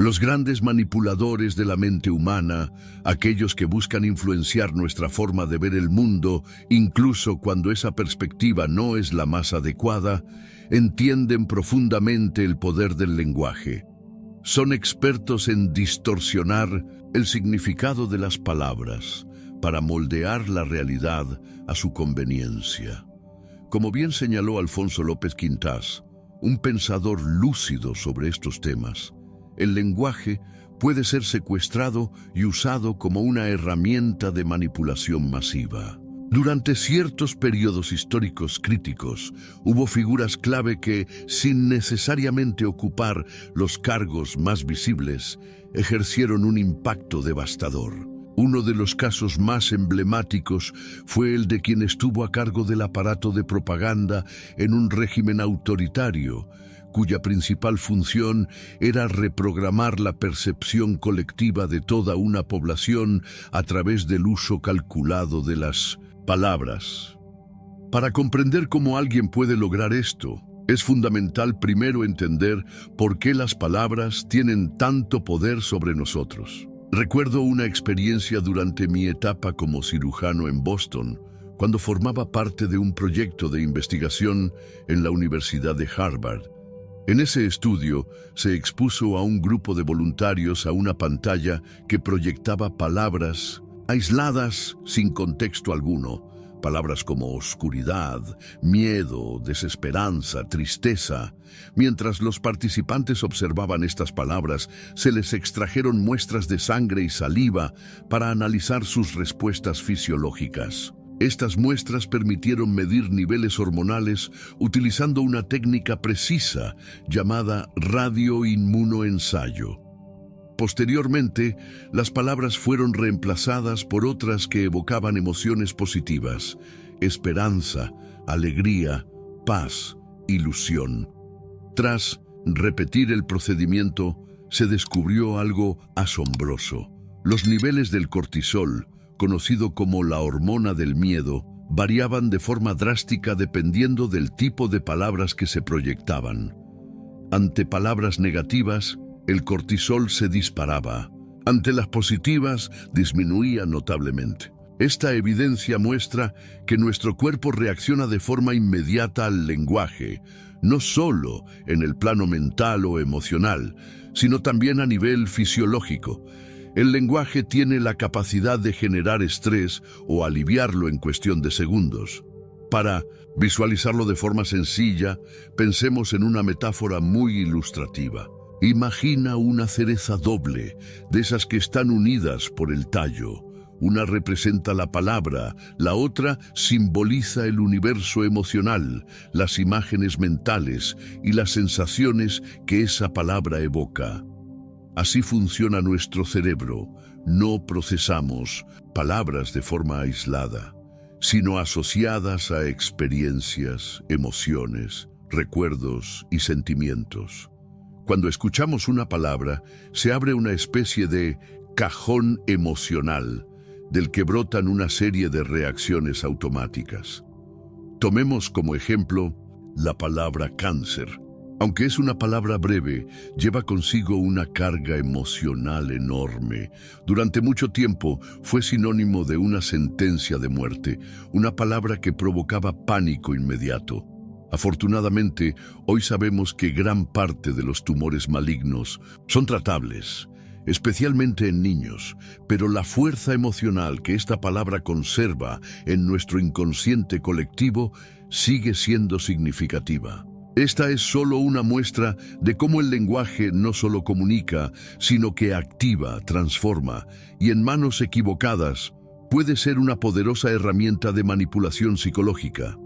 Los grandes manipuladores de la mente humana, aquellos que buscan influenciar nuestra forma de ver el mundo, incluso cuando esa perspectiva no es la más adecuada, entienden profundamente el poder del lenguaje. Son expertos en distorsionar el significado de las palabras para moldear la realidad a su conveniencia. Como bien señaló Alfonso López Quintás, un pensador lúcido sobre estos temas, el lenguaje puede ser secuestrado y usado como una herramienta de manipulación masiva. Durante ciertos periodos históricos críticos, hubo figuras clave que, sin necesariamente ocupar los cargos más visibles, ejercieron un impacto devastador. Uno de los casos más emblemáticos fue el de quien estuvo a cargo del aparato de propaganda en un régimen autoritario, cuya principal función era reprogramar la percepción colectiva de toda una población a través del uso calculado de las palabras. Para comprender cómo alguien puede lograr esto, es fundamental primero entender por qué las palabras tienen tanto poder sobre nosotros. Recuerdo una experiencia durante mi etapa como cirujano en Boston, cuando formaba parte de un proyecto de investigación en la Universidad de Harvard. En ese estudio se expuso a un grupo de voluntarios a una pantalla que proyectaba palabras aisladas sin contexto alguno, palabras como oscuridad, miedo, desesperanza, tristeza. Mientras los participantes observaban estas palabras, se les extrajeron muestras de sangre y saliva para analizar sus respuestas fisiológicas. Estas muestras permitieron medir niveles hormonales utilizando una técnica precisa llamada radioinmunoensayo. Posteriormente, las palabras fueron reemplazadas por otras que evocaban emociones positivas: esperanza, alegría, paz, ilusión. Tras repetir el procedimiento, se descubrió algo asombroso. Los niveles del cortisol, conocido como la hormona del miedo, variaban de forma drástica dependiendo del tipo de palabras que se proyectaban. Ante palabras negativas, el cortisol se disparaba. Ante las positivas, disminuía notablemente. Esta evidencia muestra que nuestro cuerpo reacciona de forma inmediata al lenguaje, no solo en el plano mental o emocional, sino también a nivel fisiológico. El lenguaje tiene la capacidad de generar estrés o aliviarlo en cuestión de segundos. Para visualizarlo de forma sencilla, pensemos en una metáfora muy ilustrativa. Imagina una cereza doble, de esas que están unidas por el tallo. Una representa la palabra, la otra simboliza el universo emocional, las imágenes mentales y las sensaciones que esa palabra evoca. Así funciona nuestro cerebro. No procesamos palabras de forma aislada, sino asociadas a experiencias, emociones, recuerdos y sentimientos. Cuando escuchamos una palabra, se abre una especie de cajón emocional, del que brotan una serie de reacciones automáticas. Tomemos como ejemplo la palabra cáncer. Aunque es una palabra breve, lleva consigo una carga emocional enorme. Durante mucho tiempo fue sinónimo de una sentencia de muerte, una palabra que provocaba pánico inmediato. Afortunadamente, hoy sabemos que gran parte de los tumores malignos son tratables, especialmente en niños, pero la fuerza emocional que esta palabra conserva en nuestro inconsciente colectivo sigue siendo significativa. Esta es solo una muestra de cómo el lenguaje no solo comunica, sino que activa, transforma, y en manos equivocadas puede ser una poderosa herramienta de manipulación psicológica.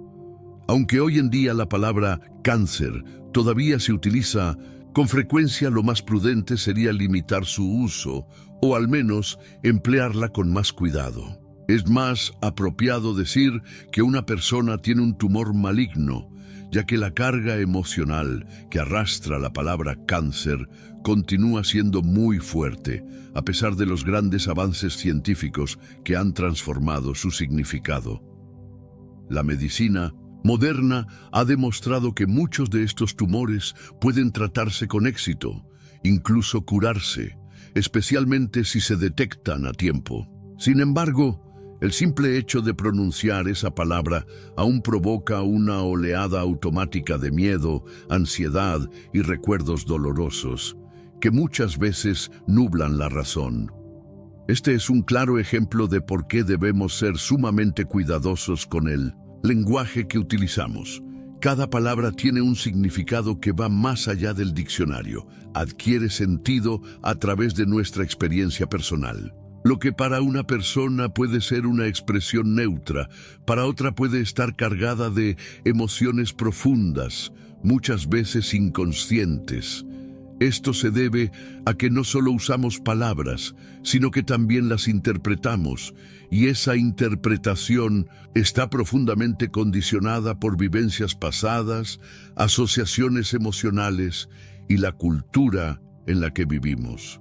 Aunque hoy en día la palabra cáncer todavía se utiliza, con frecuencia lo más prudente sería limitar su uso, o al menos emplearla con más cuidado. Es más apropiado decir que una persona tiene un tumor maligno, ya que la carga emocional que arrastra la palabra cáncer continúa siendo muy fuerte, a pesar de los grandes avances científicos que han transformado su significado. La medicina moderna ha demostrado que muchos de estos tumores pueden tratarse con éxito, incluso curarse, especialmente si se detectan a tiempo. Sin embargo, el simple hecho de pronunciar esa palabra aún provoca una oleada automática de miedo, ansiedad y recuerdos dolorosos, que muchas veces nublan la razón. Este es un claro ejemplo de por qué debemos ser sumamente cuidadosos con el lenguaje que utilizamos. Cada palabra tiene un significado que va más allá del diccionario, adquiere sentido a través de nuestra experiencia personal. Lo que para una persona puede ser una expresión neutra, para otra puede estar cargada de emociones profundas, muchas veces inconscientes. Esto se debe a que no solo usamos palabras, sino que también las interpretamos, y esa interpretación está profundamente condicionada por vivencias pasadas, asociaciones emocionales y la cultura en la que vivimos.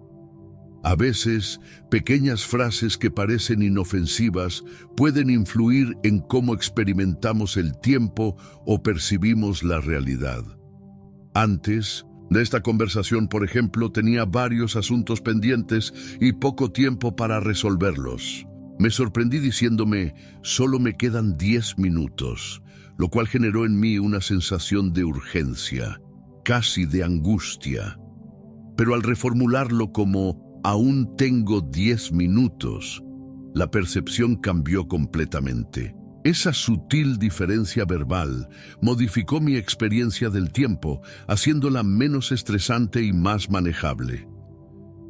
A veces, pequeñas frases que parecen inofensivas pueden influir en cómo experimentamos el tiempo o percibimos la realidad. Antes de esta conversación, por ejemplo, tenía varios asuntos pendientes y poco tiempo para resolverlos. Me sorprendí diciéndome, solo me quedan 10 minutos, lo cual generó en mí una sensación de urgencia, casi de angustia. Pero al reformularlo como aún tengo 10 minutos, la percepción cambió completamente. Esa sutil diferencia verbal modificó mi experiencia del tiempo, haciéndola menos estresante y más manejable.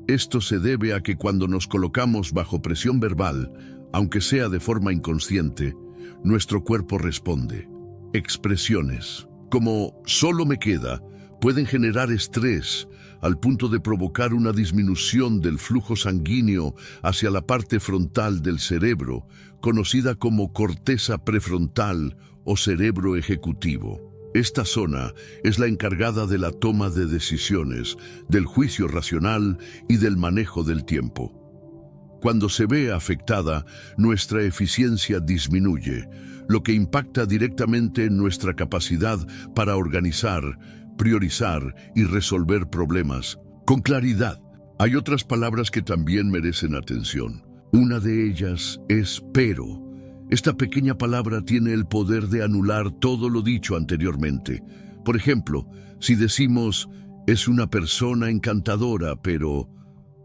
Esto se debe a que cuando nos colocamos bajo presión verbal, aunque sea de forma inconsciente, nuestro cuerpo responde. Expresiones como "solo me queda" pueden generar estrés al punto de provocar una disminución del flujo sanguíneo hacia la parte frontal del cerebro, conocida como corteza prefrontal o cerebro ejecutivo. Esta zona es la encargada de la toma de decisiones, del juicio racional y del manejo del tiempo. Cuando se ve afectada, nuestra eficiencia disminuye, lo que impacta directamente en nuestra capacidad para organizar, priorizar y resolver problemas con claridad. Hay otras palabras que también merecen atención. Una de ellas es pero. Esta pequeña palabra tiene el poder de anular todo lo dicho anteriormente. Por ejemplo, si decimos es una persona encantadora, pero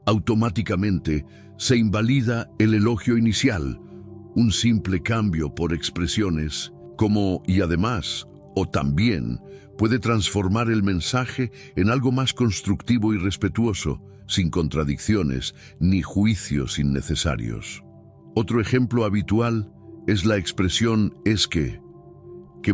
automáticamente se invalida el elogio inicial. Un simple cambio por expresiones como y además o también puede transformar el mensaje en algo más constructivo y respetuoso, sin contradicciones ni juicios innecesarios. Otro ejemplo habitual es la expresión "es que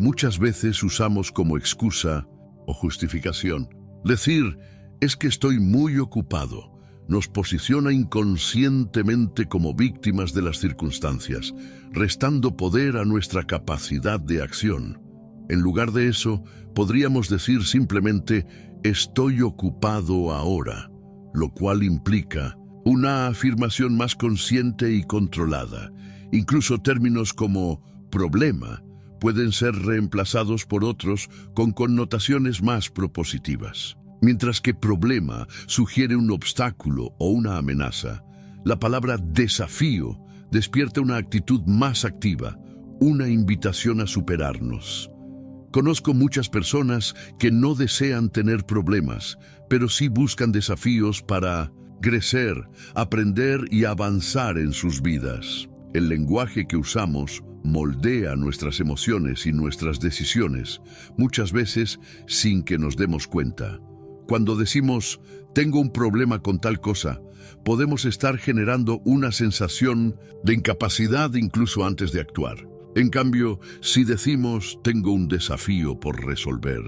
muchas veces usamos como excusa o justificación. Decir "es que estoy muy ocupado" nos posiciona inconscientemente como víctimas de las circunstancias, restando poder a nuestra capacidad de acción. En lugar de eso, podríamos decir simplemente "estoy ocupado ahora", lo cual implica una afirmación más consciente y controlada. Incluso términos como problema pueden ser reemplazados por otros con connotaciones más propositivas. Mientras que problema sugiere un obstáculo o una amenaza, la palabra desafío despierta una actitud más activa, una invitación a superarnos. Conozco muchas personas que no desean tener problemas, pero sí buscan desafíos para crecer, aprender y avanzar en sus vidas. El lenguaje que usamos moldea nuestras emociones y nuestras decisiones, muchas veces sin que nos demos cuenta. Cuando decimos "tengo un problema con tal cosa", podemos estar generando una sensación de incapacidad incluso antes de actuar. En cambio, si decimos "tengo un desafío por resolver",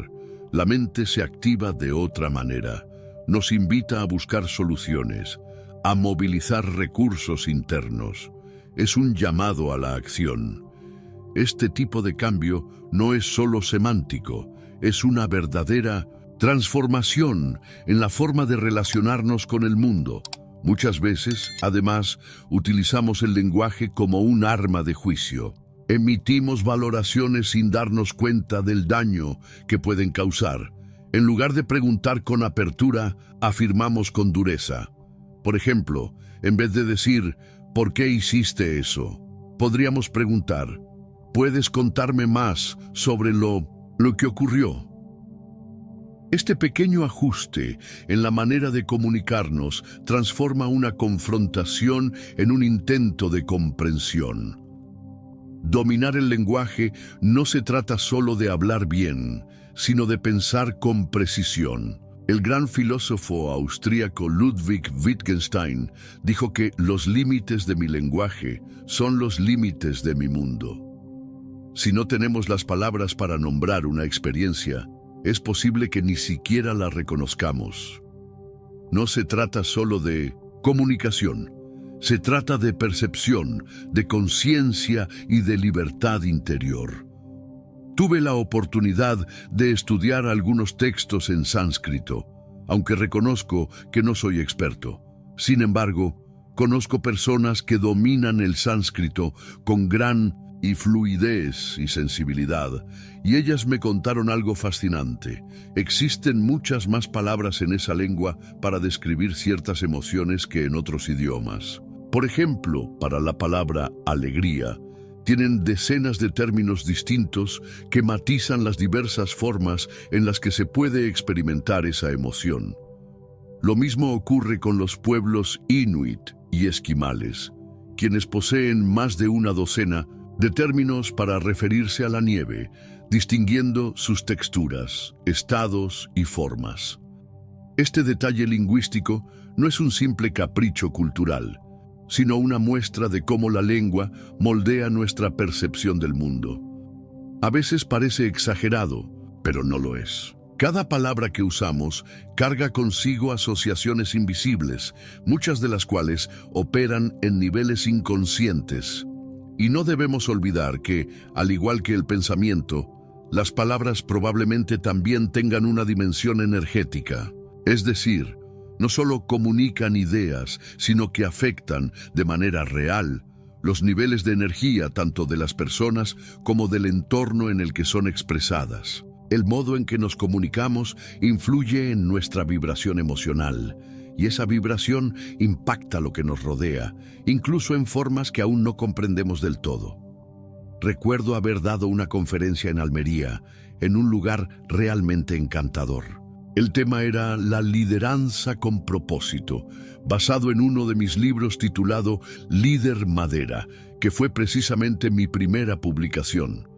la mente se activa de otra manera. Nos invita a buscar soluciones, a movilizar recursos internos. Es un llamado a la acción. Este tipo de cambio no es solo semántico, es una verdadera transformación en la forma de relacionarnos con el mundo. Muchas veces, además, utilizamos el lenguaje como un arma de juicio. Emitimos valoraciones sin darnos cuenta del daño que pueden causar. En lugar de preguntar con apertura, afirmamos con dureza. Por ejemplo, en vez de decir, ¿por qué hiciste eso?, podríamos preguntar, ¿puedes contarme más sobre lo que ocurrió? Este pequeño ajuste en la manera de comunicarnos transforma una confrontación en un intento de comprensión. Dominar el lenguaje no se trata solo de hablar bien, sino de pensar con precisión. El gran filósofo austríaco Ludwig Wittgenstein dijo que los límites de mi lenguaje son los límites de mi mundo. Si no tenemos las palabras para nombrar una experiencia, es posible que ni siquiera la reconozcamos. No se trata solo de comunicación, se trata de percepción, de conciencia y de libertad interior. Tuve la oportunidad de estudiar algunos textos en sánscrito, aunque reconozco que no soy experto. Sin embargo, conozco personas que dominan el sánscrito con gran fluidez y sensibilidad, y ellas me contaron algo fascinante. Existen muchas más palabras en esa lengua para describir ciertas emociones que en otros idiomas. Por ejemplo, para la palabra alegría, tienen decenas de términos distintos que matizan las diversas formas en las que se puede experimentar esa emoción. Lo mismo ocurre con los pueblos inuit y esquimales, quienes poseen más de una docena de términos para referirse a la nieve, distinguiendo sus texturas, estados y formas. Este detalle lingüístico no es un simple capricho cultural, sino una muestra de cómo la lengua moldea nuestra percepción del mundo. A veces parece exagerado, pero no lo es. Cada palabra que usamos carga consigo asociaciones invisibles, muchas de las cuales operan en niveles inconscientes. Y no debemos olvidar que, al igual que el pensamiento, las palabras probablemente también tengan una dimensión energética, es decir, no solo comunican ideas, sino que afectan de manera real los niveles de energía tanto de las personas como del entorno en el que son expresadas. El modo en que nos comunicamos influye en nuestra vibración emocional, y esa vibración impacta lo que nos rodea, incluso en formas que aún no comprendemos del todo. Recuerdo haber dado una conferencia en Almería, en un lugar realmente encantador. El tema era la lideranza con propósito, basado en uno de mis libros titulado Líder Madera, que fue precisamente mi primera publicación.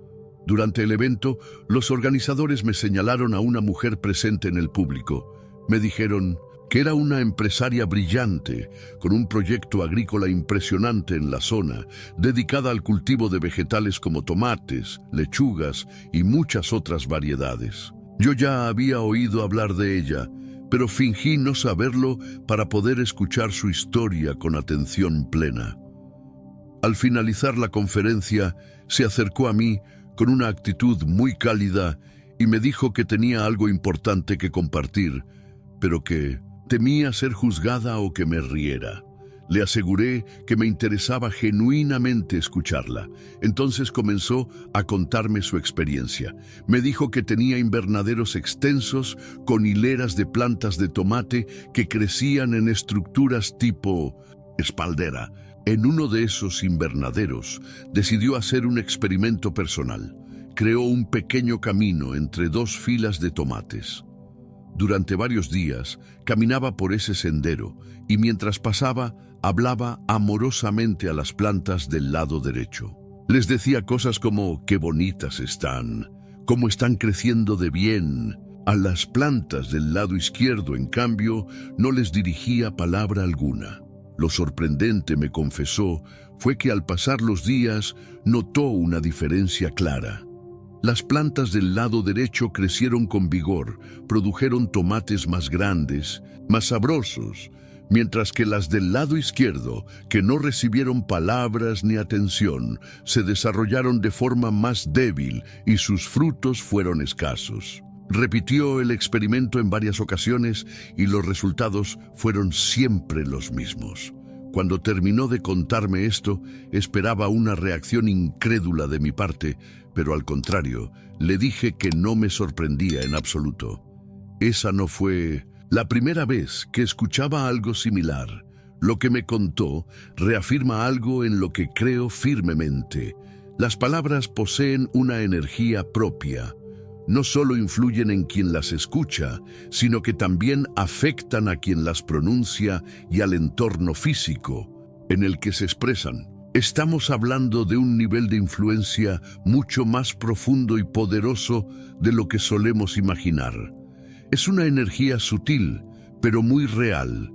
Durante el evento, los organizadores me señalaron a una mujer presente en el público. Me dijeron que era una empresaria brillante, con un proyecto agrícola impresionante en la zona, dedicada al cultivo de vegetales como tomates, lechugas y muchas otras variedades. Yo ya había oído hablar de ella, pero fingí no saberlo para poder escuchar su historia con atención plena. Al finalizar la conferencia, se acercó a mí con una actitud muy cálida y me dijo que tenía algo importante que compartir, pero que temía ser juzgada o que me riera. Le aseguré que me interesaba genuinamente escucharla. Entonces comenzó a contarme su experiencia. Me dijo que tenía invernaderos extensos con hileras de plantas de tomate que crecían en estructuras tipo espaldera. En uno de esos invernaderos decidió hacer un experimento personal. Creó un pequeño camino entre dos filas de tomates. Durante varios días caminaba por ese sendero y mientras pasaba hablaba amorosamente a las plantas del lado derecho. Les decía cosas como qué bonitas están, cómo están creciendo de bien. A las plantas del lado izquierdo, en cambio, no les dirigía palabra alguna. Lo sorprendente, me confesó, fue que al pasar los días notó una diferencia clara. Las plantas del lado derecho crecieron con vigor, produjeron tomates más grandes, más sabrosos, mientras que las del lado izquierdo, que no recibieron palabras ni atención, se desarrollaron de forma más débil y sus frutos fueron escasos. Repitió el experimento en varias ocasiones y los resultados fueron siempre los mismos. Cuando terminó de contarme esto, esperaba una reacción incrédula de mi parte, pero al contrario, le dije que no me sorprendía en absoluto. Esa no fue la primera vez que escuchaba algo similar. Lo que me contó reafirma algo en lo que creo firmemente. Las palabras poseen una energía propia. No solo influyen en quien las escucha, sino que también afectan a quien las pronuncia y al entorno físico en el que se expresan. Estamos hablando de un nivel de influencia mucho más profundo y poderoso de lo que solemos imaginar. Es una energía sutil, pero muy real,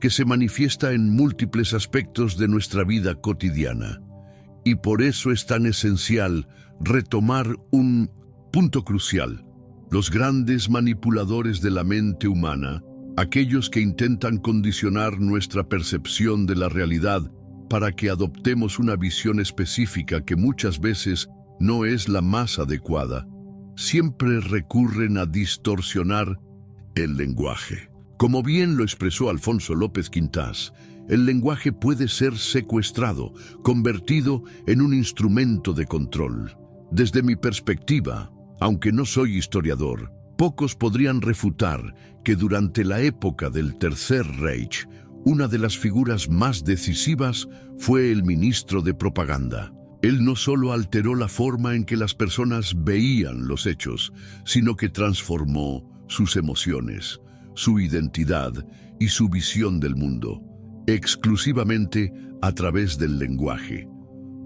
que se manifiesta en múltiples aspectos de nuestra vida cotidiana. Y por eso es tan esencial retomar un punto crucial. Los grandes manipuladores de la mente humana, aquellos que intentan condicionar nuestra percepción de la realidad para que adoptemos una visión específica que muchas veces no es la más adecuada, siempre recurren a distorsionar el lenguaje. Como bien lo expresó Alfonso López Quintás, el lenguaje puede ser secuestrado, convertido en un instrumento de control. Desde mi perspectiva, aunque no soy historiador, pocos podrían refutar que durante la época del Tercer Reich, una de las figuras más decisivas fue el ministro de propaganda. Él no solo alteró la forma en que las personas veían los hechos, sino que transformó sus emociones, su identidad y su visión del mundo, exclusivamente a través del lenguaje.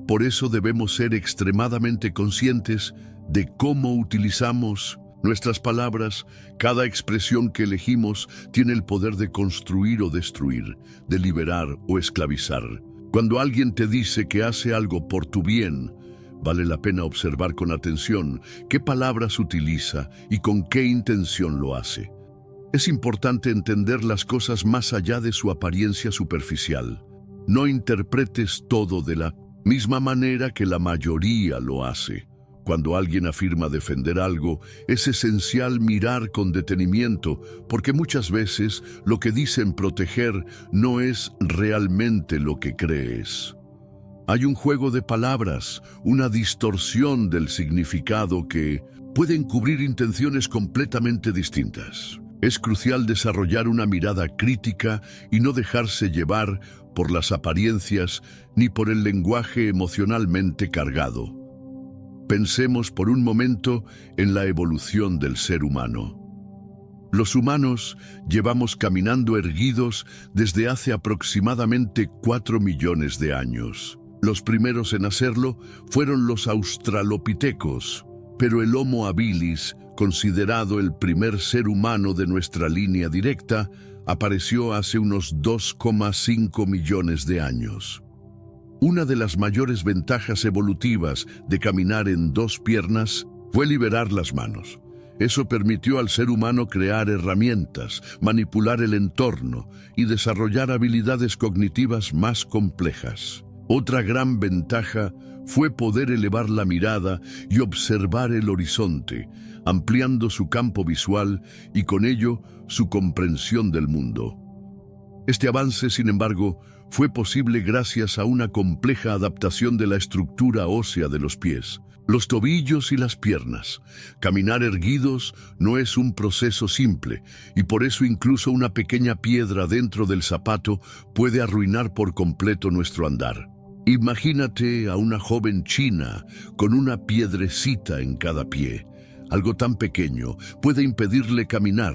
Por eso debemos ser extremadamente conscientes de cómo utilizamos nuestras palabras. Cada expresión que elegimos tiene el poder de construir o destruir, de liberar o esclavizar. Cuando alguien te dice que hace algo por tu bien, vale la pena observar con atención qué palabras utiliza y con qué intención lo hace. Es importante entender las cosas más allá de su apariencia superficial. No interpretes todo de la misma manera que la mayoría lo hace. Cuando alguien afirma defender algo, es esencial mirar con detenimiento, porque muchas veces lo que dicen proteger no es realmente lo que crees. Hay un juego de palabras, una distorsión del significado que puede encubrir intenciones completamente distintas. Es crucial desarrollar una mirada crítica y no dejarse llevar por las apariencias ni por el lenguaje emocionalmente cargado. Pensemos por un momento en la evolución del ser humano. Los humanos llevamos caminando erguidos desde hace aproximadamente 4 millones de años. Los primeros en hacerlo fueron los australopitecos, pero el Homo habilis, considerado el primer ser humano de nuestra línea directa, apareció hace unos 2,5 millones de años. Una de las mayores ventajas evolutivas de caminar en 2 piernas fue liberar las manos. Eso permitió al ser humano crear herramientas, manipular el entorno y desarrollar habilidades cognitivas más complejas. Otra gran ventaja fue poder elevar la mirada y observar el horizonte, ampliando su campo visual y con ello su comprensión del mundo. Este avance, sin embargo, fue posible gracias a una compleja adaptación de la estructura ósea de los pies, los tobillos y las piernas. Caminar erguidos no es un proceso simple, y por eso incluso una pequeña piedra dentro del zapato puede arruinar por completo nuestro andar. Imagínate a una joven china con una piedrecita en cada pie. Algo tan pequeño puede impedirle caminar,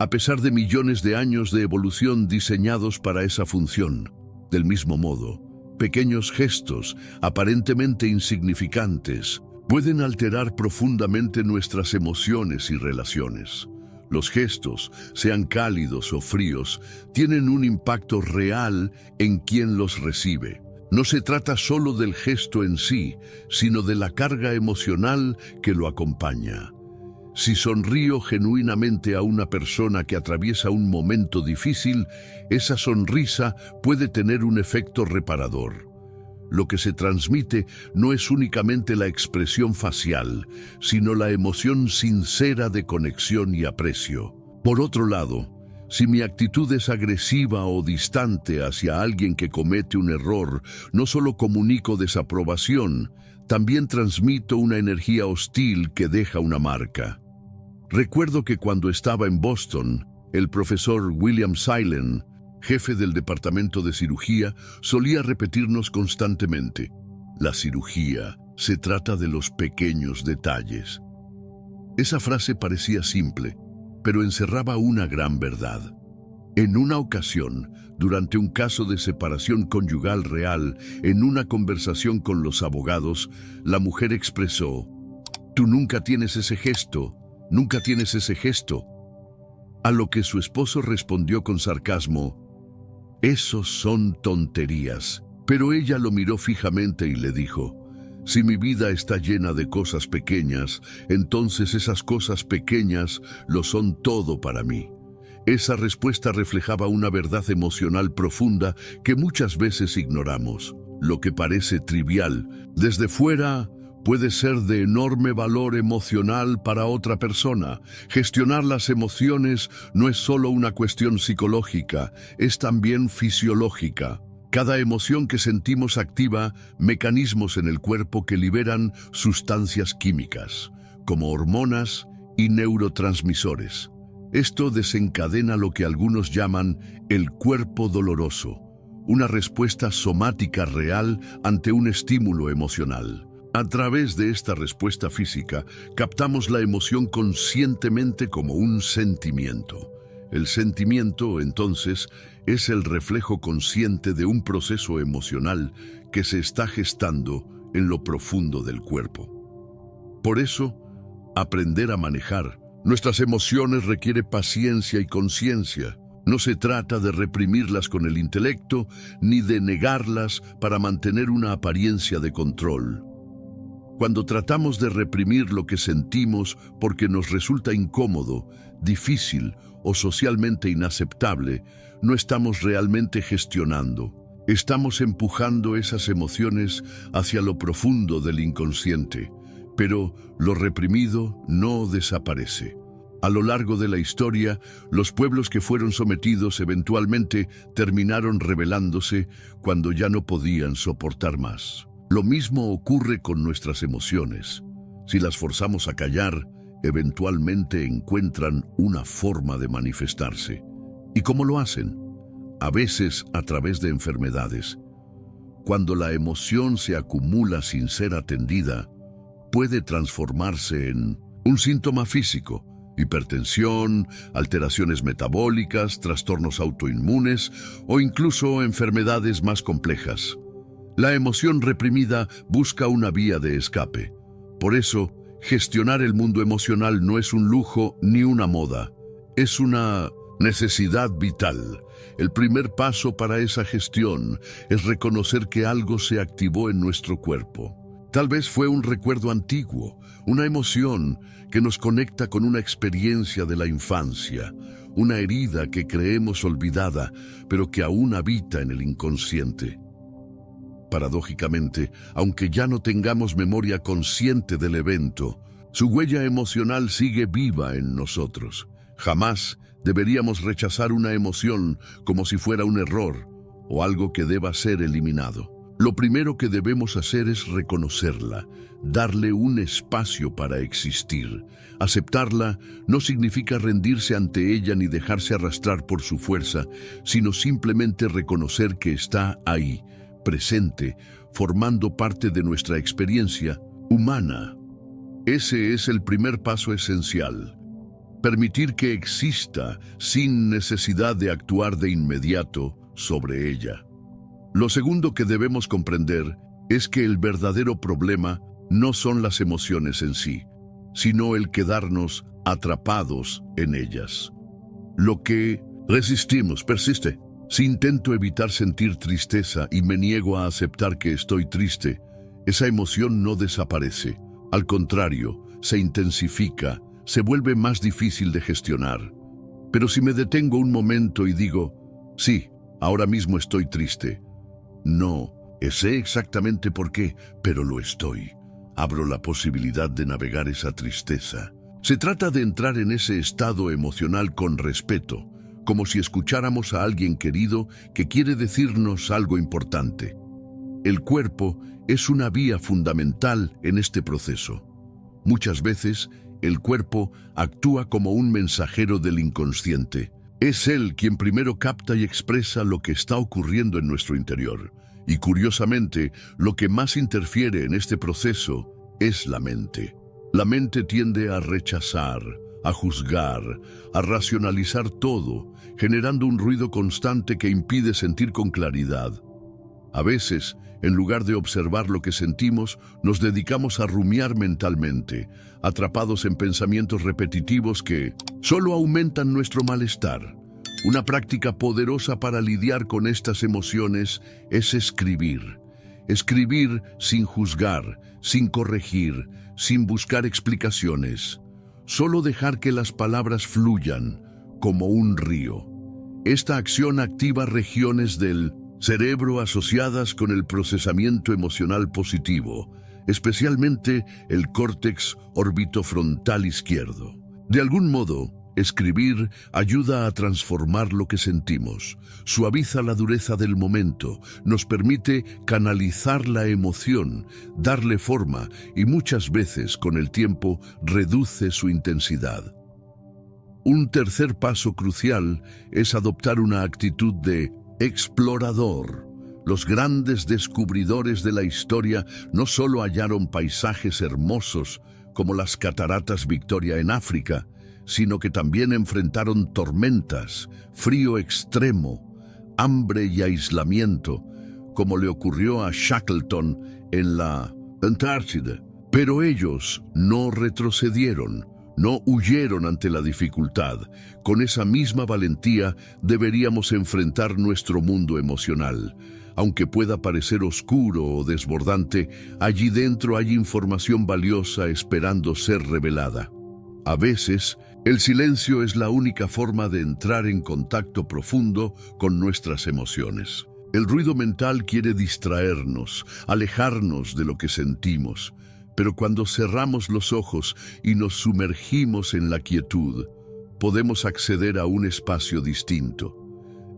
a pesar de millones de años de evolución diseñados para esa función. Del mismo modo, pequeños gestos, aparentemente insignificantes, pueden alterar profundamente nuestras emociones y relaciones. Los gestos, sean cálidos o fríos, tienen un impacto real en quien los recibe. No se trata solo del gesto en sí, sino de la carga emocional que lo acompaña. Si sonrío genuinamente a una persona que atraviesa un momento difícil, esa sonrisa puede tener un efecto reparador. Lo que se transmite no es únicamente la expresión facial, sino la emoción sincera de conexión y aprecio. Por otro lado, si mi actitud es agresiva o distante hacia alguien que comete un error, no solo comunico desaprobación, también transmito una energía hostil que deja una marca. Recuerdo que cuando estaba en Boston, el profesor William Silent, jefe del departamento de cirugía, solía repetirnos constantemente: la cirugía se trata de los pequeños detalles. Esa frase parecía simple, pero encerraba una gran verdad. En una ocasión, durante un caso de separación conyugal real, en una conversación con los abogados, la mujer expresó: «Tú nunca tienes ese gesto, nunca tienes ese gesto». A lo que su esposo respondió con sarcasmo: «Esos son tonterías». Pero ella lo miró fijamente y le dijo: «Si mi vida está llena de cosas pequeñas, entonces esas cosas pequeñas lo son todo para mí». Esa respuesta reflejaba una verdad emocional profunda que muchas veces ignoramos. Lo que parece trivial desde fuera puede ser de enorme valor emocional para otra persona. Gestionar las emociones no es solo una cuestión psicológica, es también fisiológica. Cada emoción que sentimos activa mecanismos en el cuerpo que liberan sustancias químicas, como hormonas y neurotransmisores. Esto desencadena lo que algunos llaman el cuerpo doloroso, una respuesta somática real ante un estímulo emocional. A través de esta respuesta física, captamos la emoción conscientemente como un sentimiento. El sentimiento, entonces, es el reflejo consciente de un proceso emocional que se está gestando en lo profundo del cuerpo. Por eso, aprender a manejar nuestras emociones requiere paciencia y conciencia. No se trata de reprimirlas con el intelecto, ni de negarlas para mantener una apariencia de control. Cuando tratamos de reprimir lo que sentimos porque nos resulta incómodo, difícil o socialmente inaceptable, no estamos realmente gestionando. Estamos empujando esas emociones hacia lo profundo del inconsciente, pero lo reprimido no desaparece. A lo largo de la historia, los pueblos que fueron sometidos eventualmente terminaron rebelándose cuando ya no podían soportar más. Lo mismo ocurre con nuestras emociones. Si las forzamos a callar, eventualmente encuentran una forma de manifestarse. ¿Y cómo lo hacen? A veces a través de enfermedades. Cuando la emoción se acumula sin ser atendida, puede transformarse en un síntoma físico: hipertensión, alteraciones metabólicas, trastornos autoinmunes o incluso enfermedades más complejas. La emoción reprimida busca una vía de escape. Por eso, gestionar el mundo emocional no es un lujo ni una moda. Es una necesidad vital. El primer paso para esa gestión es reconocer que algo se activó en nuestro cuerpo. Tal vez fue un recuerdo antiguo, una emoción que nos conecta con una experiencia de la infancia, una herida que creemos olvidada, pero que aún habita en el inconsciente. Paradójicamente, aunque ya no tengamos memoria consciente del evento, su huella emocional sigue viva en nosotros. Jamás deberíamos rechazar una emoción como si fuera un error o algo que deba ser eliminado. Lo primero que debemos hacer es reconocerla, darle un espacio para existir. Aceptarla no significa rendirse ante ella ni dejarse arrastrar por su fuerza, sino simplemente reconocer que está ahí, presente, formando parte de nuestra experiencia humana. Ese es el primer paso esencial. Permitir que exista sin necesidad de actuar de inmediato sobre ella. Lo segundo que debemos comprender es que el verdadero problema no son las emociones en sí, sino el quedarnos atrapados en ellas. Lo que resistimos persiste. Si intento evitar sentir tristeza y me niego a aceptar que estoy triste, esa emoción no desaparece. Al contrario, se intensifica, se vuelve más difícil de gestionar. Pero si me detengo un momento y digo: sí, ahora mismo estoy triste. No sé exactamente por qué, pero lo estoy. Abro la posibilidad de navegar esa tristeza. Se trata de entrar en ese estado emocional con respeto, como si escucháramos a alguien querido que quiere decirnos algo importante. El cuerpo es una vía fundamental en este proceso. Muchas veces, el cuerpo actúa como un mensajero del inconsciente. Es él quien primero capta y expresa lo que está ocurriendo en nuestro interior. Y curiosamente, lo que más interfiere en este proceso es la mente. La mente tiende a rechazar, a juzgar, a racionalizar todo, generando un ruido constante que impide sentir con claridad. A veces, en lugar de observar lo que sentimos, nos dedicamos a rumiar mentalmente, atrapados en pensamientos repetitivos que solo aumentan nuestro malestar. Una práctica poderosa para lidiar con estas emociones es escribir. Escribir sin juzgar, sin corregir, sin buscar explicaciones. Solo dejar que las palabras fluyan, como un río. Esta acción activa regiones del cerebro asociadas con el procesamiento emocional positivo, especialmente el córtex orbitofrontal izquierdo. De algún modo, escribir ayuda a transformar lo que sentimos, suaviza la dureza del momento, nos permite canalizar la emoción, darle forma y muchas veces, con el tiempo, reduce su intensidad. Un tercer paso crucial es adoptar una actitud de explorador. Los grandes descubridores de la historia no solo hallaron paisajes hermosos como las cataratas Victoria en África, sino que también enfrentaron tormentas, frío extremo, hambre y aislamiento, como le ocurrió a Shackleton en la Antártida. Pero ellos no retrocedieron, no huyeron ante la dificultad. Con esa misma valentía deberíamos enfrentar nuestro mundo emocional. Aunque pueda parecer oscuro o desbordante, allí dentro hay información valiosa esperando ser revelada. A veces, el silencio es la única forma de entrar en contacto profundo con nuestras emociones. El ruido mental quiere distraernos, alejarnos de lo que sentimos, pero cuando cerramos los ojos y nos sumergimos en la quietud, podemos acceder a un espacio distinto.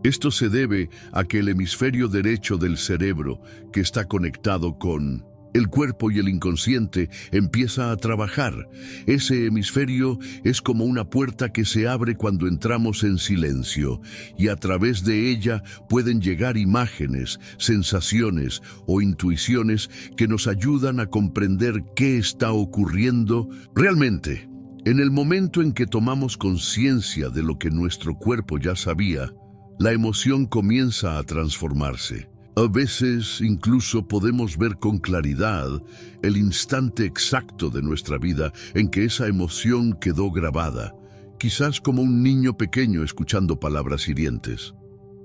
Esto se debe a que el hemisferio derecho del cerebro, que está conectado con el cuerpo y el inconsciente, empieza a trabajar. Ese hemisferio es como una puerta que se abre cuando entramos en silencio, y a través de ella pueden llegar imágenes, sensaciones o intuiciones que nos ayudan a comprender qué está ocurriendo realmente. En el momento en que tomamos conciencia de lo que nuestro cuerpo ya sabía, la emoción comienza a transformarse. A veces incluso podemos ver con claridad el instante exacto de nuestra vida en que esa emoción quedó grabada, quizás como un niño pequeño escuchando palabras hirientes.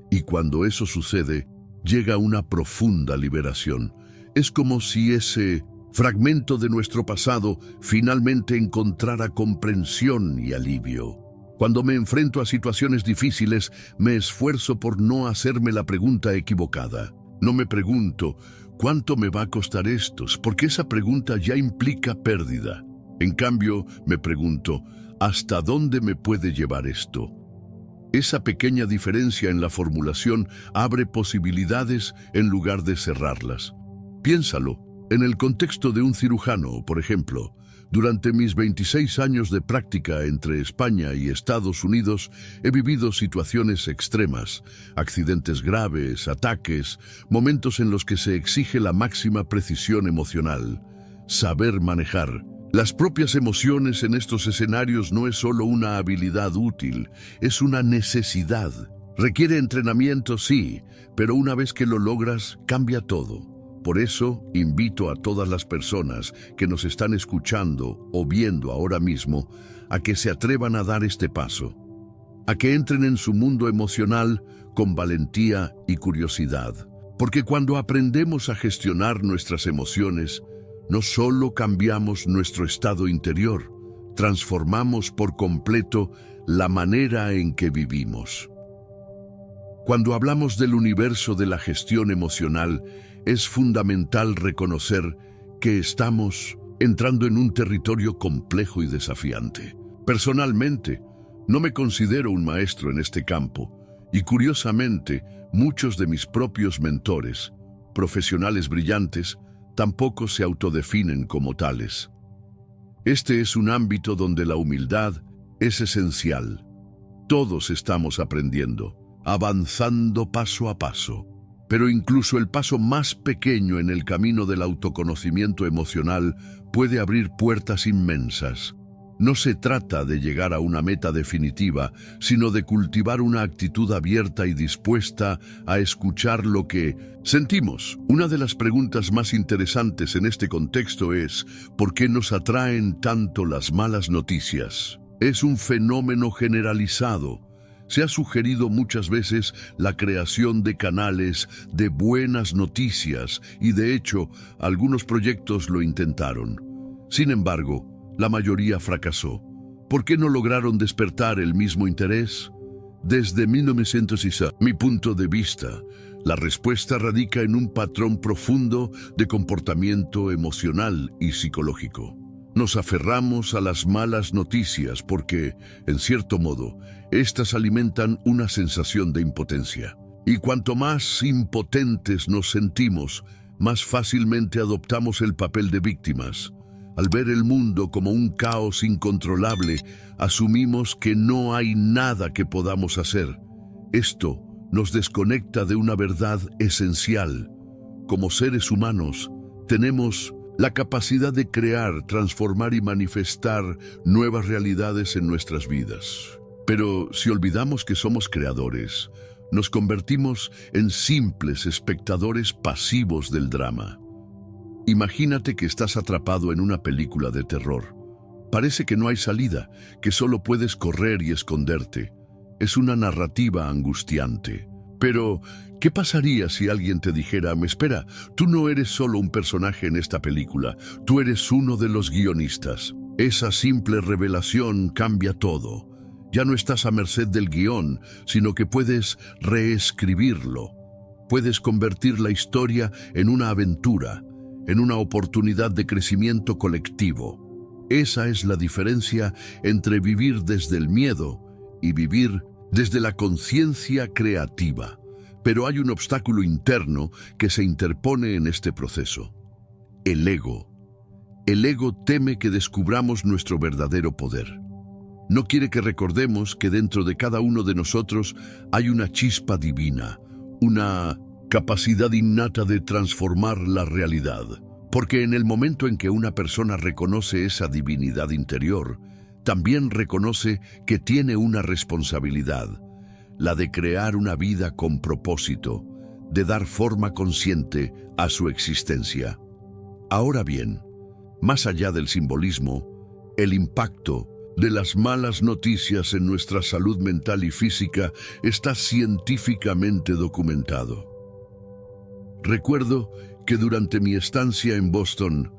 Y cuando eso sucede, llega una profunda liberación. Es como si ese fragmento de nuestro pasado finalmente encontrara comprensión y alivio. Cuando me enfrento a situaciones difíciles, me esfuerzo por no hacerme la pregunta equivocada. No me pregunto, ¿cuánto me va a costar esto? Porque esa pregunta ya implica pérdida. En cambio, me pregunto, ¿hasta dónde me puede llevar esto? Esa pequeña diferencia en la formulación abre posibilidades en lugar de cerrarlas. Piénsalo, en el contexto de un cirujano, por ejemplo. Durante mis 26 años de práctica entre España y Estados Unidos, he vivido situaciones extremas, accidentes graves, ataques, momentos en los que se exige la máxima precisión emocional. Saber manejar las propias emociones en estos escenarios no es solo una habilidad útil, es una necesidad. Requiere entrenamiento, sí, pero una vez que lo logras, cambia todo. Por eso, invito a todas las personas que nos están escuchando o viendo ahora mismo a que se atrevan a dar este paso, a que entren en su mundo emocional con valentía y curiosidad. Porque cuando aprendemos a gestionar nuestras emociones, no solo cambiamos nuestro estado interior, transformamos por completo la manera en que vivimos. Cuando hablamos del universo de la gestión emocional, es fundamental reconocer que estamos entrando en un territorio complejo y desafiante. Personalmente, no me considero un maestro en este campo, y curiosamente, muchos de mis propios mentores, profesionales brillantes, tampoco se autodefinen como tales. Este es un ámbito donde la humildad es esencial. Todos estamos aprendiendo, avanzando paso a paso. Pero incluso el paso más pequeño en el camino del autoconocimiento emocional puede abrir puertas inmensas. No se trata de llegar a una meta definitiva, sino de cultivar una actitud abierta y dispuesta a escuchar lo que sentimos. Una de las preguntas más interesantes en este contexto es: ¿por qué nos atraen tanto las malas noticias? Es un fenómeno generalizado. Se ha sugerido muchas veces la creación de canales de buenas noticias y, de hecho, algunos proyectos lo intentaron. Sin embargo, la mayoría fracasó. ¿Por qué no lograron despertar el mismo interés? Desde 1906, mi punto de vista, la respuesta radica en un patrón profundo de comportamiento emocional y psicológico. Nos aferramos a las malas noticias porque, en cierto modo, estas alimentan una sensación de impotencia. Y cuanto más impotentes nos sentimos, más fácilmente adoptamos el papel de víctimas. Al ver el mundo como un caos incontrolable, asumimos que no hay nada que podamos hacer. Esto nos desconecta de una verdad esencial. Como seres humanos, tenemos la capacidad de crear, transformar y manifestar nuevas realidades en nuestras vidas. Pero si olvidamos que somos creadores, nos convertimos en simples espectadores pasivos del drama. Imagínate que estás atrapado en una película de terror. Parece que no hay salida, que solo puedes correr y esconderte. Es una narrativa angustiante. Pero, ¿qué pasaría si alguien te dijera: espera, tú no eres solo un personaje en esta película, tú eres uno de los guionistas? Esa simple revelación cambia todo. Ya no estás a merced del guión, sino que puedes reescribirlo. Puedes convertir la historia en una aventura, en una oportunidad de crecimiento colectivo. Esa es la diferencia entre vivir desde el miedo y vivir desde la conciencia creativa. Pero hay un obstáculo interno que se interpone en este proceso: el ego. El ego teme que descubramos nuestro verdadero poder. No quiere que recordemos que dentro de cada uno de nosotros hay una chispa divina, una capacidad innata de transformar la realidad. Porque en el momento en que una persona reconoce esa divinidad interior, también reconoce que tiene una responsabilidad, la de crear una vida con propósito, de dar forma consciente a su existencia. Ahora bien, más allá del simbolismo, el impacto de las malas noticias en nuestra salud mental y física está científicamente documentado. Recuerdo que durante mi estancia en Boston,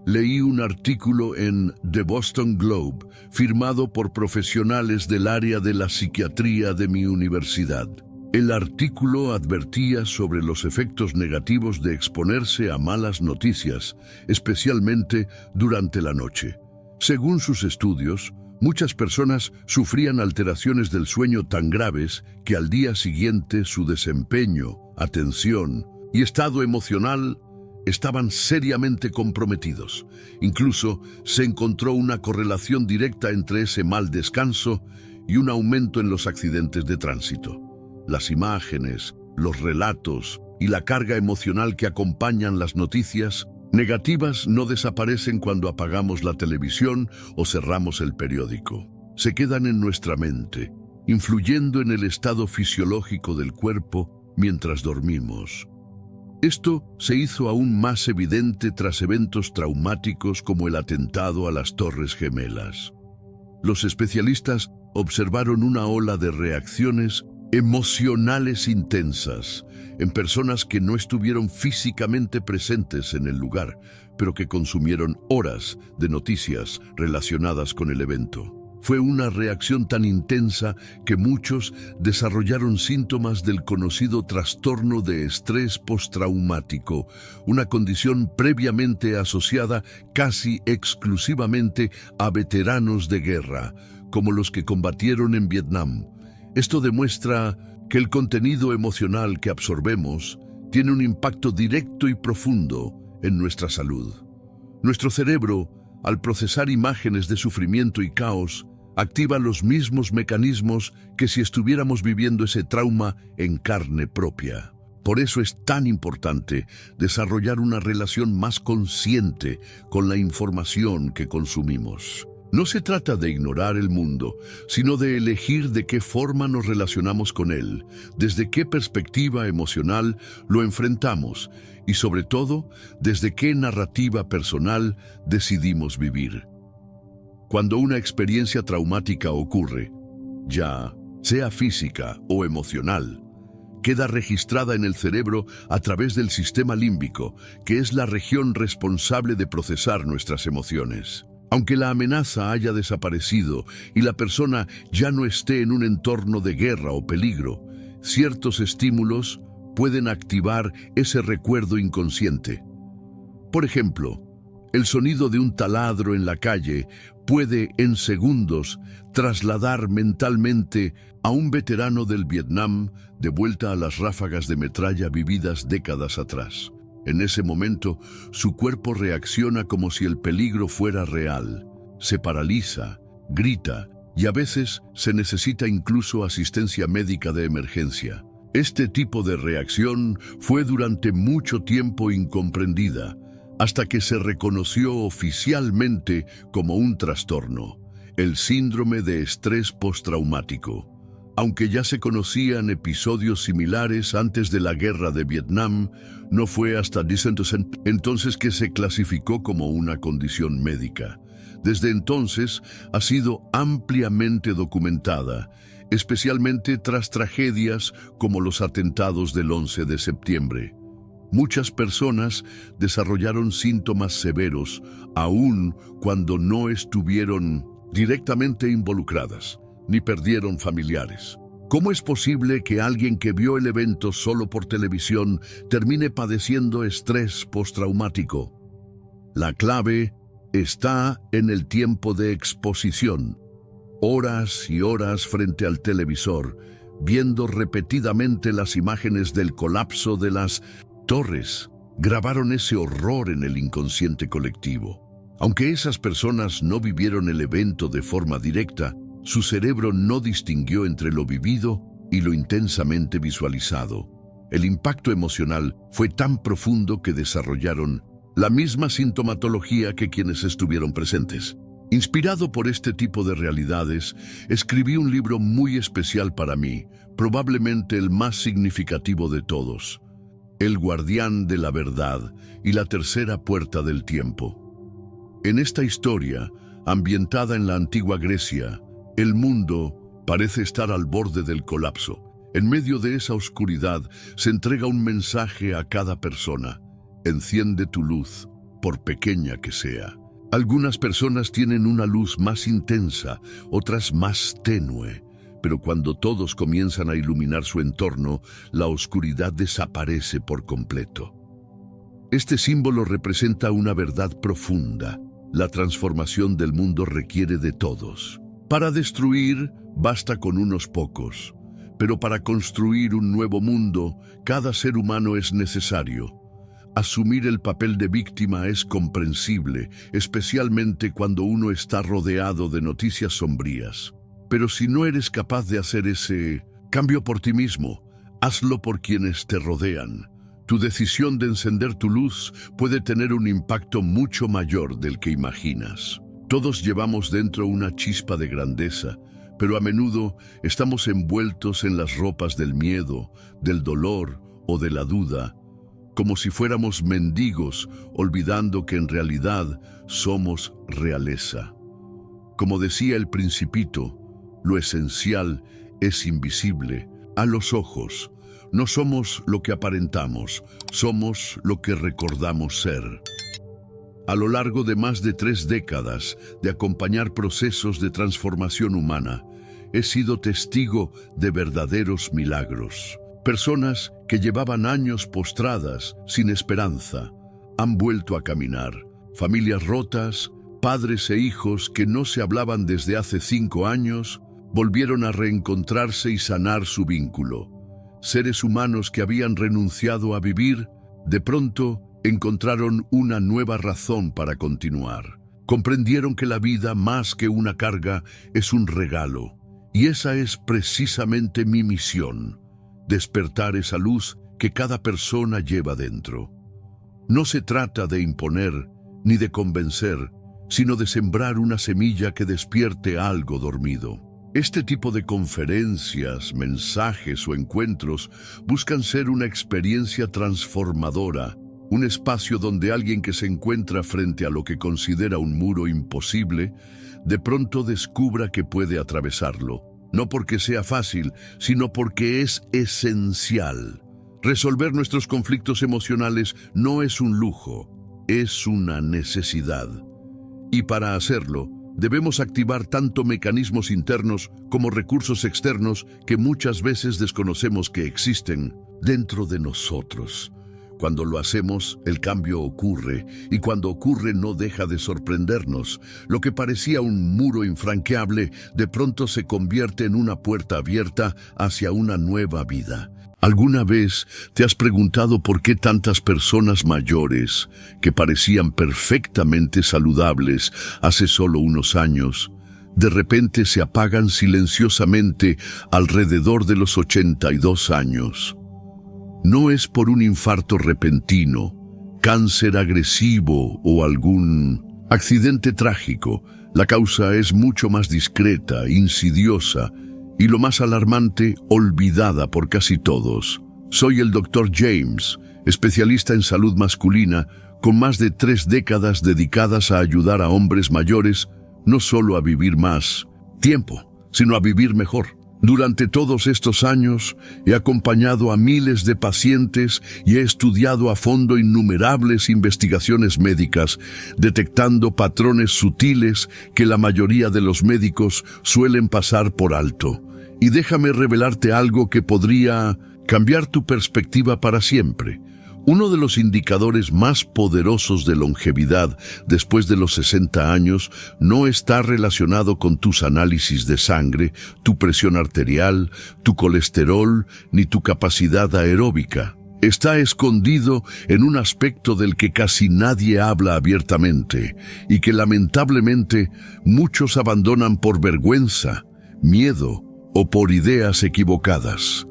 leí un artículo en The Boston Globe, firmado por profesionales del área de la psiquiatría de mi universidad. El artículo advertía sobre los efectos negativos de exponerse a malas noticias, especialmente durante la noche. Según sus estudios, muchas personas sufrían alteraciones del sueño tan graves que al día siguiente su desempeño, atención y estado emocional estaban seriamente comprometidos. Incluso se encontró una correlación directa entre ese mal descanso y un aumento en los accidentes de tránsito. Las imágenes, los relatos y la carga emocional que acompañan las noticias negativas no desaparecen cuando apagamos la televisión o cerramos el periódico. Se quedan en nuestra mente, influyendo en el estado fisiológico del cuerpo mientras dormimos. Esto se hizo aún más evidente tras eventos traumáticos como el atentado a las Torres Gemelas. Los especialistas observaron una ola de reacciones emocionales intensas en personas que no estuvieron físicamente presentes en el lugar, pero que consumieron horas de noticias relacionadas con el evento. Fue una reacción tan intensa que muchos desarrollaron síntomas del conocido trastorno de estrés postraumático, una condición previamente asociada casi exclusivamente a veteranos de guerra, como los que combatieron en Vietnam. Esto demuestra que el contenido emocional que absorbemos tiene un impacto directo y profundo en nuestra salud. Nuestro cerebro al procesar imágenes de sufrimiento y caos, activa los mismos mecanismos que si estuviéramos viviendo ese trauma en carne propia. Por eso es tan importante desarrollar una relación más consciente con la información que consumimos. No se trata de ignorar el mundo, sino de elegir de qué forma nos relacionamos con él, desde qué perspectiva emocional lo enfrentamos y, sobre todo, desde qué narrativa personal decidimos vivir. Cuando una experiencia traumática ocurre, ya sea física o emocional, queda registrada en el cerebro a través del sistema límbico, que es la región responsable de procesar nuestras emociones. Aunque la amenaza haya desaparecido y la persona ya no esté en un entorno de guerra o peligro, ciertos estímulos pueden activar ese recuerdo inconsciente. Por ejemplo, el sonido de un taladro en la calle puede, en segundos, trasladar mentalmente a un veterano del Vietnam de vuelta a las ráfagas de metralla vividas décadas atrás. En ese momento, su cuerpo reacciona como si el peligro fuera real. Se paraliza, grita y a veces se necesita incluso asistencia médica de emergencia. Este tipo de reacción fue durante mucho tiempo incomprendida, hasta que se reconoció oficialmente como un trastorno, el síndrome de estrés postraumático. Aunque ya se conocían episodios similares antes de la guerra de Vietnam, no fue hasta entonces que se clasificó como una condición médica. Desde entonces ha sido ampliamente documentada, especialmente tras tragedias como los atentados del 11 de septiembre. Muchas personas desarrollaron síntomas severos, aun cuando no estuvieron directamente involucradas, ni perdieron familiares. ¿Cómo es posible que alguien que vio el evento solo por televisión termine padeciendo estrés postraumático? La clave está en el tiempo de exposición. Horas y horas frente al televisor, viendo repetidamente las imágenes del colapso de las torres, grabaron ese horror en el inconsciente colectivo. Aunque esas personas no vivieron el evento de forma directa, su cerebro no distinguió entre lo vivido y lo intensamente visualizado. El impacto emocional fue tan profundo que desarrollaron la misma sintomatología que quienes estuvieron presentes. Inspirado por este tipo de realidades, escribí un libro muy especial para mí, probablemente el más significativo de todos: El guardián de la verdad y la tercera puerta del tiempo. En esta historia, ambientada en la antigua Grecia, el mundo parece estar al borde del colapso. En medio de esa oscuridad se entrega un mensaje a cada persona: enciende tu luz, por pequeña que sea. Algunas personas tienen una luz más intensa, otras más tenue, pero cuando todos comienzan a iluminar su entorno, la oscuridad desaparece por completo. Este símbolo representa una verdad profunda: la transformación del mundo requiere de todos. Para destruir, basta con unos pocos, pero para construir un nuevo mundo, cada ser humano es necesario. Asumir el papel de víctima es comprensible, especialmente cuando uno está rodeado de noticias sombrías. Pero si no eres capaz de hacer ese cambio por ti mismo, hazlo por quienes te rodean. Tu decisión de encender tu luz puede tener un impacto mucho mayor del que imaginas. Todos llevamos dentro una chispa de grandeza, pero a menudo estamos envueltos en las ropas del miedo, del dolor o de la duda, como si fuéramos mendigos, olvidando que en realidad somos realeza. Como decía el Principito, lo esencial es invisible a los ojos. No somos lo que aparentamos, somos lo que recordamos ser. A lo largo de más de 3 décadas de acompañar procesos de transformación humana, he sido testigo de verdaderos milagros. Personas que llevaban años postradas, sin esperanza, han vuelto a caminar. Familias rotas, padres e hijos que no se hablaban desde hace 5 años, volvieron a reencontrarse y sanar su vínculo. Seres humanos que habían renunciado a vivir, de pronto encontraron una nueva razón para continuar. Comprendieron que la vida, más que una carga, es un regalo. Y esa es precisamente mi misión: despertar esa luz que cada persona lleva dentro. No se trata de imponer ni de convencer, sino de sembrar una semilla que despierte algo dormido. Este tipo de conferencias, mensajes o encuentros buscan ser una experiencia transformadora, un espacio donde alguien que se encuentra frente a lo que considera un muro imposible, de pronto descubra que puede atravesarlo. No porque sea fácil, sino porque es esencial. Resolver nuestros conflictos emocionales no es un lujo, es una necesidad. Y para hacerlo, debemos activar tanto mecanismos internos como recursos externos que muchas veces desconocemos que existen dentro de nosotros. Cuando lo hacemos, el cambio ocurre, y cuando ocurre no deja de sorprendernos. Lo que parecía un muro infranqueable, de pronto se convierte en una puerta abierta hacia una nueva vida. ¿Alguna vez te has preguntado por qué tantas personas mayores, que parecían perfectamente saludables hace solo unos años, de repente se apagan silenciosamente alrededor de los 82 años? No es por un infarto repentino, cáncer agresivo o algún accidente trágico. La causa es mucho más discreta, insidiosa y, lo más alarmante, olvidada por casi todos. Soy el Dr. James, especialista en salud masculina, con más de 3 décadas dedicadas a ayudar a hombres mayores no solo a vivir más tiempo, sino a vivir mejor. Durante todos estos años he acompañado a miles de pacientes y he estudiado a fondo innumerables investigaciones médicas, detectando patrones sutiles que la mayoría de los médicos suelen pasar por alto. Y déjame revelarte algo que podría cambiar tu perspectiva para siempre. Uno de los indicadores más poderosos de longevidad después de los 60 años no está relacionado con tus análisis de sangre, tu presión arterial, tu colesterol, ni tu capacidad aeróbica. Está escondido en un aspecto del que casi nadie habla abiertamente y que lamentablemente muchos abandonan por vergüenza, miedo o por ideas equivocadas.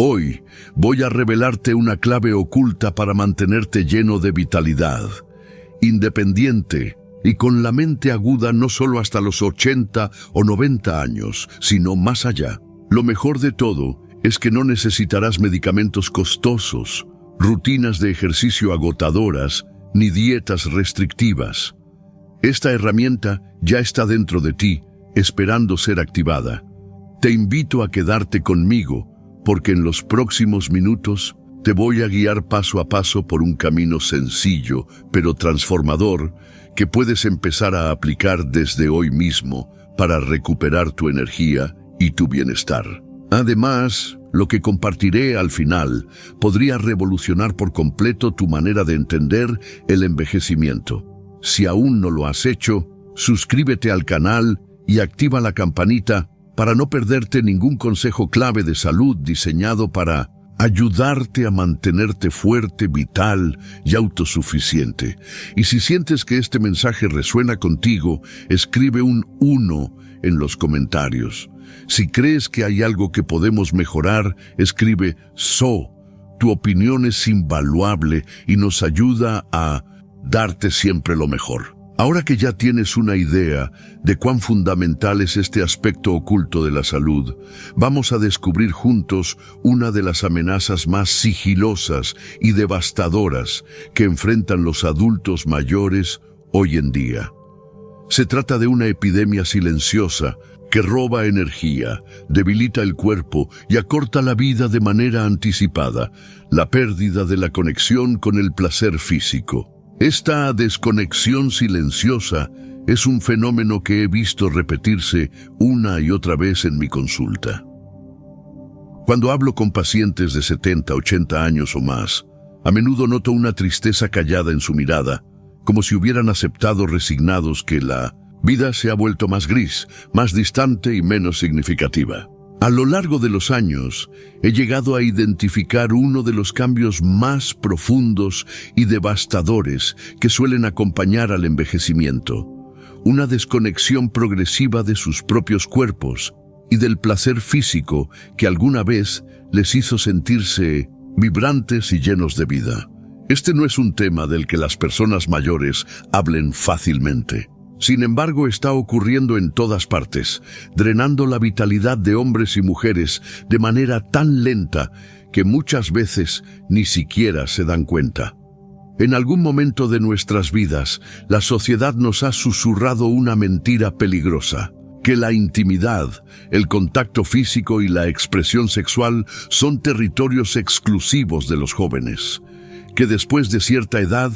Hoy voy a revelarte una clave oculta para mantenerte lleno de vitalidad, independiente y con la mente aguda no solo hasta los 80 o 90 años, sino más allá. Lo mejor de todo es que no necesitarás medicamentos costosos, rutinas de ejercicio agotadoras, ni dietas restrictivas. Esta herramienta ya está dentro de ti, esperando ser activada. Te invito a quedarte conmigo, porque en los próximos minutos te voy a guiar paso a paso por un camino sencillo, pero transformador, que puedes empezar a aplicar desde hoy mismo para recuperar tu energía y tu bienestar. Además, lo que compartiré al final podría revolucionar por completo tu manera de entender el envejecimiento. Si aún no lo has hecho, suscríbete al canal y activa la campanita para no perderte ningún consejo clave de salud diseñado para ayudarte a mantenerte fuerte, vital y autosuficiente. Y si sientes que este mensaje resuena contigo, escribe un 1 en los comentarios. Si crees que hay algo que podemos mejorar, escribe "So". Tu opinión es invaluable y nos ayuda a darte siempre lo mejor. Ahora que ya tienes una idea de cuán fundamental es este aspecto oculto de la salud, vamos a descubrir juntos una de las amenazas más sigilosas y devastadoras que enfrentan los adultos mayores hoy en día. Se trata de una epidemia silenciosa que roba energía, debilita el cuerpo y acorta la vida de manera anticipada: la pérdida de la conexión con el placer físico. Esta desconexión silenciosa es un fenómeno que he visto repetirse una y otra vez en mi consulta. Cuando hablo con pacientes de 70, 80 años o más, a menudo noto una tristeza callada en su mirada, como si hubieran aceptado resignados que la vida se ha vuelto más gris, más distante y menos significativa. A lo largo de los años, he llegado a identificar uno de los cambios más profundos y devastadores que suelen acompañar al envejecimiento. una desconexión progresiva de sus propios cuerpos y del placer físico que alguna vez les hizo sentirse vibrantes y llenos de vida. Este no es un tema del que las personas mayores hablen fácilmente. Sin embargo, está ocurriendo en todas partes, drenando la vitalidad de hombres y mujeres de manera tan lenta que muchas veces ni siquiera se dan cuenta. En algún momento de nuestras vidas, la sociedad nos ha susurrado una mentira peligrosa: que la intimidad, el contacto físico y la expresión sexual son territorios exclusivos de los jóvenes, que después de cierta edad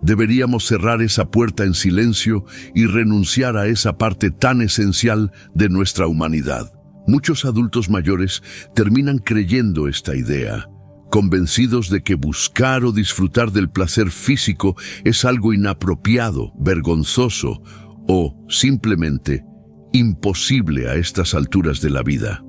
deberíamos cerrar esa puerta en silencio y renunciar a esa parte tan esencial de nuestra humanidad. Muchos adultos mayores terminan creyendo esta idea, convencidos de que buscar o disfrutar del placer físico es algo inapropiado, vergonzoso o simplemente imposible a estas alturas de la vida.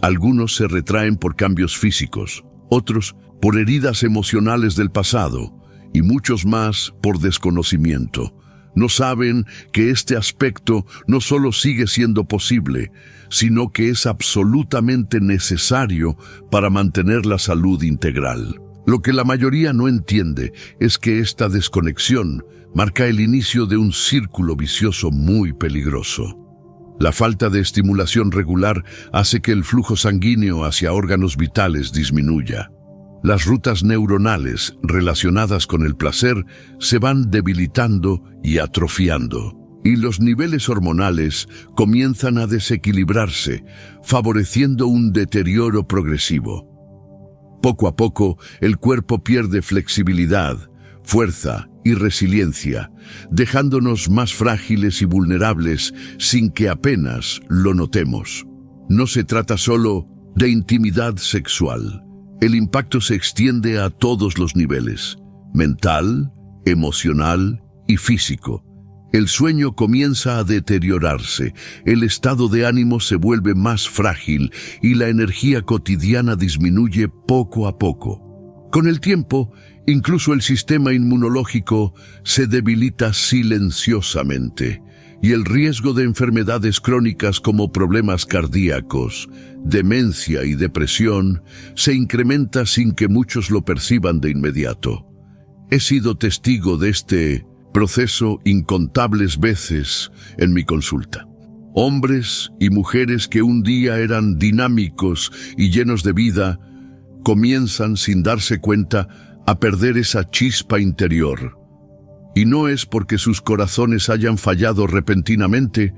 Algunos se retraen por cambios físicos, otros por heridas emocionales del pasado y muchos más por desconocimiento. No saben que este aspecto no solo sigue siendo posible, sino que es absolutamente necesario para mantener la salud integral. Lo que la mayoría no entiende es que esta desconexión marca el inicio de un círculo vicioso muy peligroso. La falta de estimulación regular hace que el flujo sanguíneo hacia órganos vitales disminuya. Las rutas neuronales relacionadas con el placer se van debilitando y atrofiando, y los niveles hormonales comienzan a desequilibrarse, favoreciendo un deterioro progresivo. Poco a poco, el cuerpo pierde flexibilidad, fuerza y resiliencia, dejándonos más frágiles y vulnerables sin que apenas lo notemos. No se trata solo de intimidad sexual. El impacto se extiende a todos los niveles: mental, emocional y físico. El sueño comienza a deteriorarse, el estado de ánimo se vuelve más frágil y la energía cotidiana disminuye poco a poco. Con el tiempo, incluso el sistema inmunológico se debilita silenciosamente, y el riesgo de enfermedades crónicas como problemas cardíacos, demencia y depresión se incrementa sin que muchos lo perciban de inmediato. He sido testigo de este proceso incontables veces en mi consulta. Hombres y mujeres que un día eran dinámicos y llenos de vida, comienzan sin darse cuenta a perder esa chispa interior. Y no es porque sus corazones hayan fallado repentinamente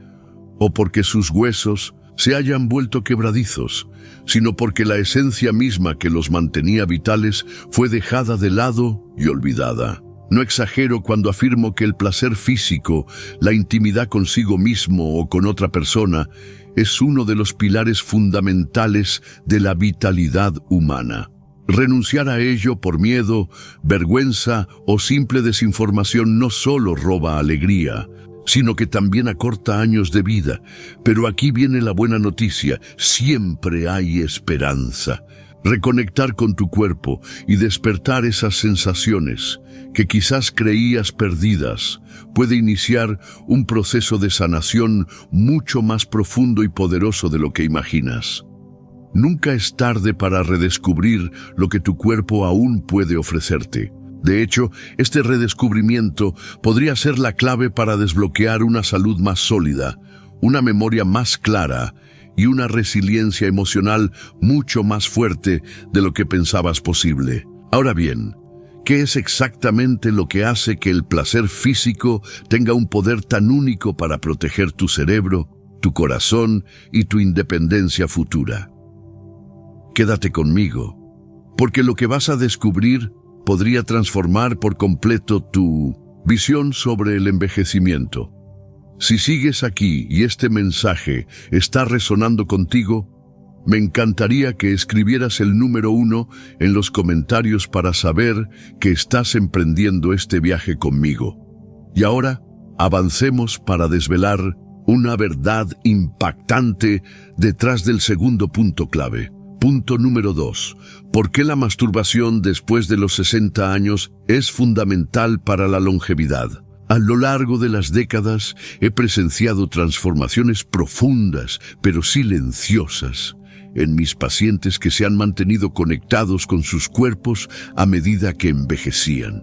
o porque sus huesos se hayan vuelto quebradizos, sino porque la esencia misma que los mantenía vitales fue dejada de lado y olvidada. No exagero cuando afirmo que el placer físico, la intimidad consigo mismo o con otra persona, es uno de los pilares fundamentales de la vitalidad humana. Renunciar a ello por miedo, vergüenza o simple desinformación no solo roba alegría, sino que también acorta años de vida. Pero aquí viene la buena noticia: siempre hay esperanza. Reconectar con tu cuerpo y despertar esas sensaciones que quizás creías perdidas puede iniciar un proceso de sanación mucho más profundo y poderoso de lo que imaginas. Nunca es tarde para redescubrir lo que tu cuerpo aún puede ofrecerte. De hecho, este redescubrimiento podría ser la clave para desbloquear una salud más sólida, una memoria más clara y una resiliencia emocional mucho más fuerte de lo que pensabas posible. Ahora bien, ¿qué es exactamente lo que hace que el placer físico tenga un poder tan único para proteger tu cerebro, tu corazón y tu independencia futura? Quédate conmigo, porque lo que vas a descubrir podría transformar por completo tu visión sobre el envejecimiento. Si sigues aquí y este mensaje está resonando contigo, me encantaría que escribieras el número 1 en los comentarios para saber que estás emprendiendo este viaje conmigo. Y ahora, avancemos para desvelar una verdad impactante detrás del segundo punto clave. Punto número 2. ¿Por qué la masturbación después de los 60 años es fundamental para la longevidad? A lo largo de las décadas he presenciado transformaciones profundas, pero silenciosas, en mis pacientes que se han mantenido conectados con sus cuerpos a medida que envejecían.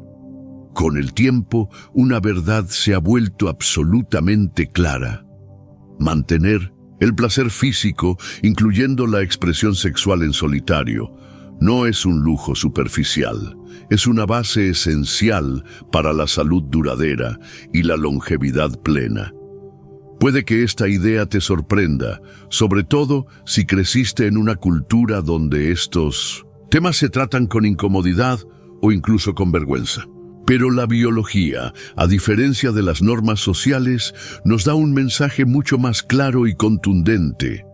Con el tiempo, una verdad se ha vuelto absolutamente clara. Mantener el placer físico, incluyendo la expresión sexual en solitario, no es un lujo superficial, es una base esencial para la salud duradera y la longevidad plena. Puede que esta idea te sorprenda, sobre todo si creciste en una cultura donde estos temas se tratan con incomodidad o incluso con vergüenza. Pero la biología, a diferencia de las normas sociales, nos da un mensaje mucho más claro y contundente.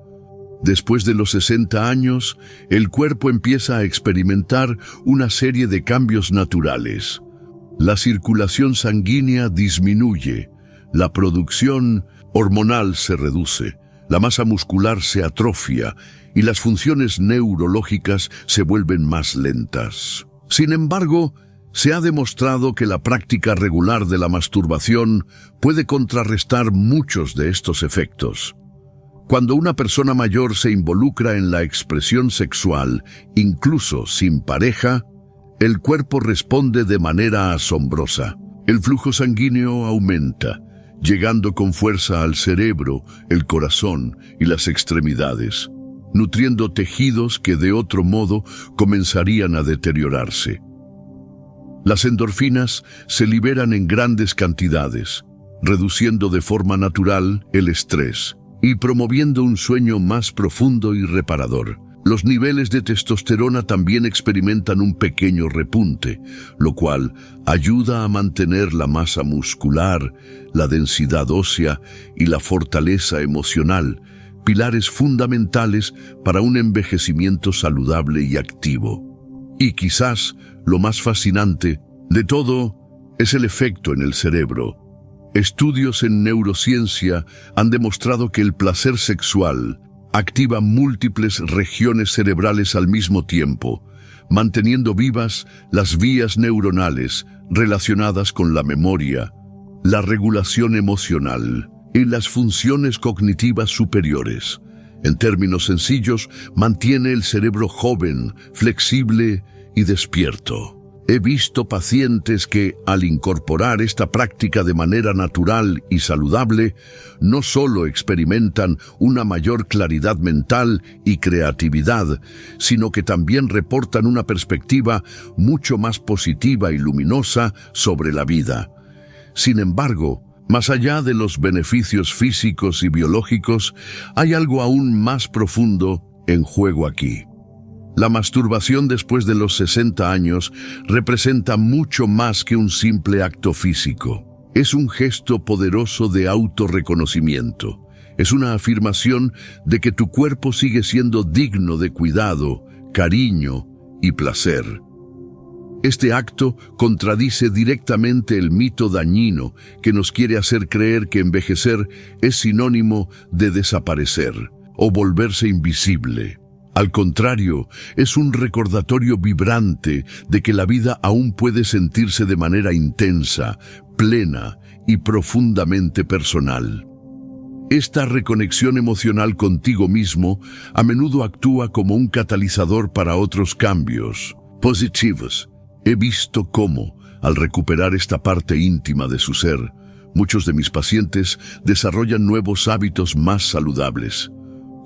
Después de los 60 años, el cuerpo empieza a experimentar una serie de cambios naturales. La circulación sanguínea disminuye, la producción hormonal se reduce, la masa muscular se atrofia y las funciones neurológicas se vuelven más lentas. Sin embargo, se ha demostrado que la práctica regular de la masturbación puede contrarrestar muchos de estos efectos. Cuando una persona mayor se involucra en la expresión sexual, incluso sin pareja, el cuerpo responde de manera asombrosa. El flujo sanguíneo aumenta, llegando con fuerza al cerebro, el corazón y las extremidades, nutriendo tejidos que de otro modo comenzarían a deteriorarse. Las endorfinas se liberan en grandes cantidades, reduciendo de forma natural el estrés y promoviendo un sueño más profundo y reparador. Los niveles de testosterona también experimentan un pequeño repunte, lo cual ayuda a mantener la masa muscular, la densidad ósea y la fortaleza emocional, pilares fundamentales para un envejecimiento saludable y activo. Y quizás lo más fascinante de todo es el efecto en el cerebro. Estudios en neurociencia han demostrado que el placer sexual activa múltiples regiones cerebrales al mismo tiempo, manteniendo vivas las vías neuronales relacionadas con la memoria, la regulación emocional y las funciones cognitivas superiores. En términos sencillos, mantiene el cerebro joven, flexible y despierto. He visto pacientes que, al incorporar esta práctica de manera natural y saludable, no solo experimentan una mayor claridad mental y creatividad, sino que también reportan una perspectiva mucho más positiva y luminosa sobre la vida. Sin embargo, más allá de los beneficios físicos y biológicos, hay algo aún más profundo en juego aquí. La masturbación después de los 60 años representa mucho más que un simple acto físico. Es un gesto poderoso de autorreconocimiento. Es una afirmación de que tu cuerpo sigue siendo digno de cuidado, cariño y placer. Este acto contradice directamente el mito dañino que nos quiere hacer creer que envejecer es sinónimo de desaparecer o volverse invisible. Al contrario, es un recordatorio vibrante de que la vida aún puede sentirse de manera intensa, plena y profundamente personal. Esta reconexión emocional contigo mismo a menudo actúa como un catalizador para otros cambios positivos. He visto cómo, al recuperar esta parte íntima de su ser, muchos de mis pacientes desarrollan nuevos hábitos más saludables.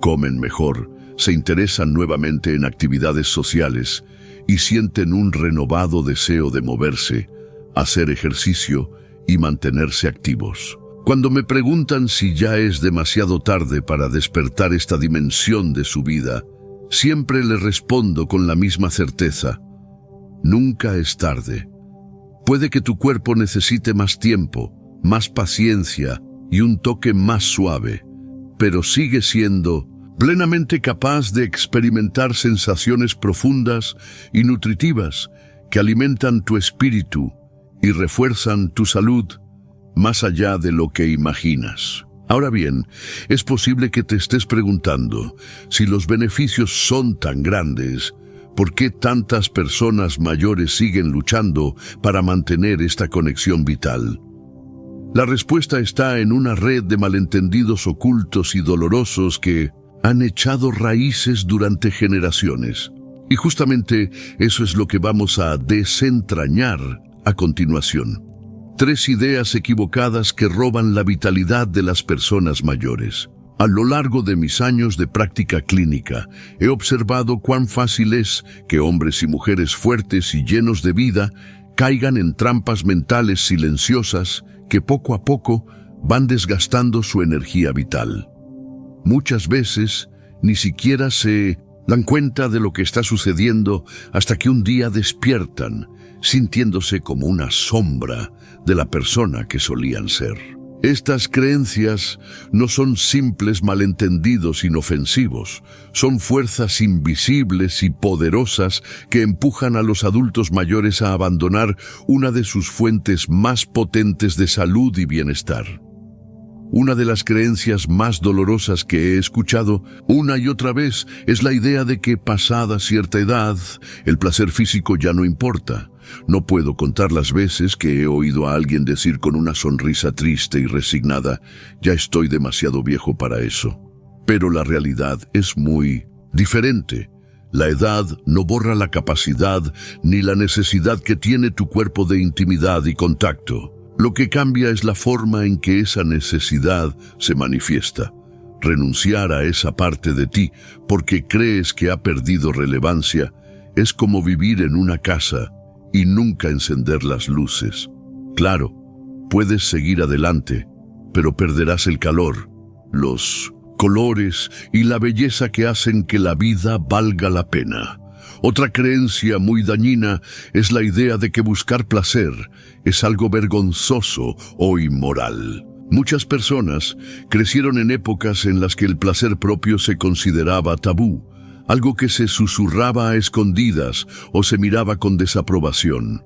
Comen mejor, se interesan nuevamente en actividades sociales y sienten un renovado deseo de moverse, hacer ejercicio y mantenerse activos. Cuando me preguntan si ya es demasiado tarde para despertar esta dimensión de su vida, siempre les respondo con la misma certeza: nunca es tarde. Puede que tu cuerpo necesite más tiempo, más paciencia y un toque más suave, pero sigue siendo plenamente capaz de experimentar sensaciones profundas y nutritivas que alimentan tu espíritu y refuerzan tu salud más allá de lo que imaginas. Ahora bien, es posible que te estés preguntando, si los beneficios son tan grandes, ¿por qué tantas personas mayores siguen luchando para mantener esta conexión vital? La respuesta está en una red de malentendidos ocultos y dolorosos que han echado raíces durante generaciones. Y justamente eso es lo que vamos a desentrañar a continuación. 3 ideas equivocadas que roban la vitalidad de las personas mayores. A lo largo de mis años de práctica clínica, he observado cuán fácil es que hombres y mujeres fuertes y llenos de vida caigan en trampas mentales silenciosas que poco a poco van desgastando su energía vital. Muchas veces ni siquiera se dan cuenta de lo que está sucediendo hasta que un día despiertan, sintiéndose como una sombra de la persona que solían ser. Estas creencias no son simples malentendidos inofensivos, son fuerzas invisibles y poderosas que empujan a los adultos mayores a abandonar una de sus fuentes más potentes de salud y bienestar. Una de las creencias más dolorosas que he escuchado una y otra vez es la idea de que pasada cierta edad, el placer físico ya no importa. No puedo contar las veces que he oído a alguien decir con una sonrisa triste y resignada, ya estoy demasiado viejo para eso. Pero la realidad es muy diferente. La edad no borra la capacidad ni la necesidad que tiene tu cuerpo de intimidad y contacto. Lo que cambia es la forma en que esa necesidad se manifiesta. Renunciar a esa parte de ti porque crees que ha perdido relevancia es como vivir en una casa y nunca encender las luces. Claro, puedes seguir adelante, pero perderás el calor, los colores y la belleza que hacen que la vida valga la pena. Otra creencia muy dañina es la idea de que buscar placer es algo vergonzoso o inmoral. Muchas personas crecieron en épocas en las que el placer propio se consideraba tabú, algo que se susurraba a escondidas o se miraba con desaprobación.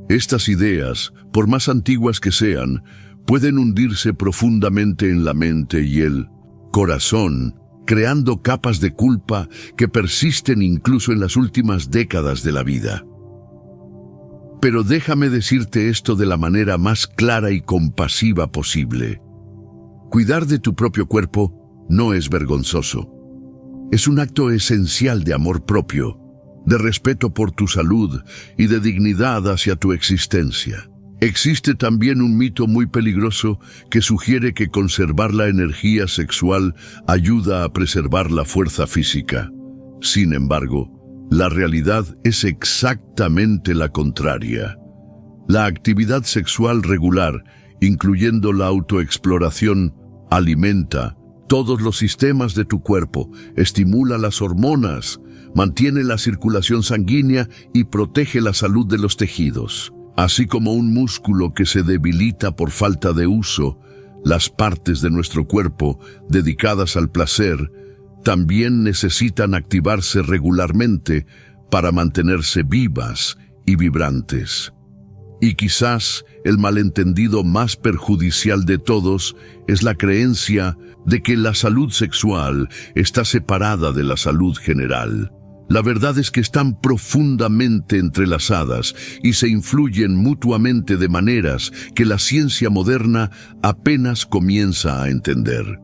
Estas ideas, por más antiguas que sean, pueden hundirse profundamente en la mente y el corazón, creando capas de culpa que persisten incluso en las últimas décadas de la vida. Pero déjame decirte esto de la manera más clara y compasiva posible. Cuidar de tu propio cuerpo no es vergonzoso. Es un acto esencial de amor propio, de respeto por tu salud y de dignidad hacia tu existencia. Existe también un mito muy peligroso que sugiere que conservar la energía sexual ayuda a preservar la fuerza física. Sin embargo, la realidad es exactamente la contraria. La actividad sexual regular, incluyendo la autoexploración, alimenta todos los sistemas de tu cuerpo, estimula las hormonas, mantiene la circulación sanguínea y protege la salud de los tejidos. Así como un músculo que se debilita por falta de uso, las partes de nuestro cuerpo dedicadas al placer también necesitan activarse regularmente para mantenerse vivas y vibrantes. Y quizás el malentendido más perjudicial de todos es la creencia de que la salud sexual está separada de la salud general. La verdad es que están profundamente entrelazadas y se influyen mutuamente de maneras que la ciencia moderna apenas comienza a entender.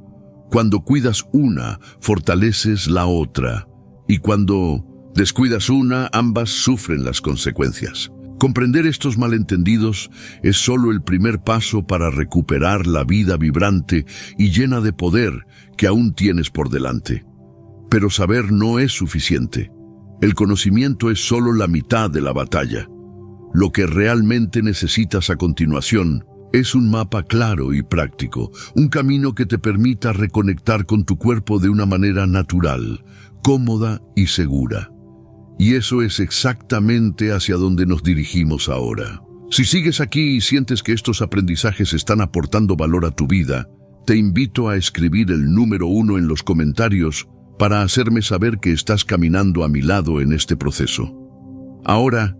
Cuando cuidas una, fortaleces la otra, y cuando descuidas una, ambas sufren las consecuencias. Comprender estos malentendidos es solo el primer paso para recuperar la vida vibrante y llena de poder que aún tienes por delante. Pero saber no es suficiente. El conocimiento es solo la mitad de la batalla. Lo que realmente necesitas a continuación es un mapa claro y práctico, un camino que te permita reconectar con tu cuerpo de una manera natural, cómoda y segura. Y eso es exactamente hacia donde nos dirigimos ahora. Si sigues aquí y sientes que estos aprendizajes están aportando valor a tu vida, te invito a escribir el número 1 en los comentarios para hacerme saber que estás caminando a mi lado en este proceso. Ahora,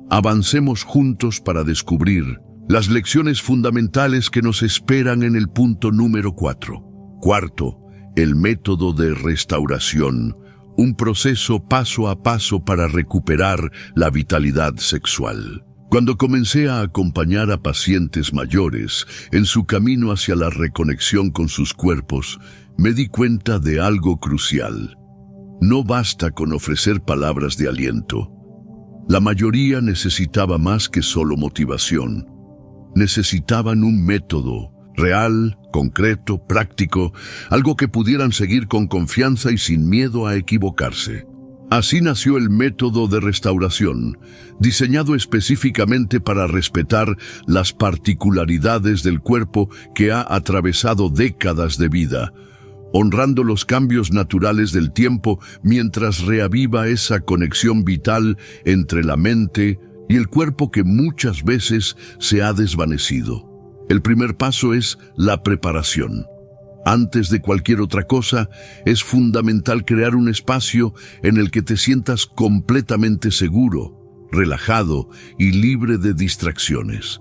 avancemos juntos para descubrir las lecciones fundamentales que nos esperan en el punto número 4. Cuarto, el método de restauración, un proceso paso a paso para recuperar la vitalidad sexual. Cuando comencé a acompañar a pacientes mayores en su camino hacia la reconexión con sus cuerpos, me di cuenta de algo crucial. No basta con ofrecer palabras de aliento. La mayoría necesitaba más que solo motivación. Necesitaban un método real, concreto, práctico, algo que pudieran seguir con confianza y sin miedo a equivocarse. Así nació el método de restauración, diseñado específicamente para respetar las particularidades del cuerpo que ha atravesado décadas de vida, honrando los cambios naturales del tiempo mientras reaviva esa conexión vital entre la mente y el cuerpo que muchas veces se ha desvanecido. El primer paso es la preparación. Antes de cualquier otra cosa, es fundamental crear un espacio en el que te sientas completamente seguro, relajado y libre de distracciones.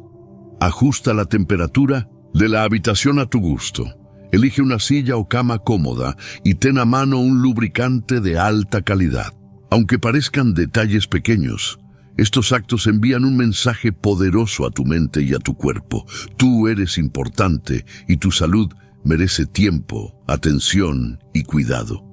Ajusta la temperatura de la habitación a tu gusto. Elige una silla o cama cómoda y ten a mano un lubricante de alta calidad. Aunque parezcan detalles pequeños, estos actos envían un mensaje poderoso a tu mente y a tu cuerpo. Tú eres importante y tu salud merece tiempo, atención y cuidado.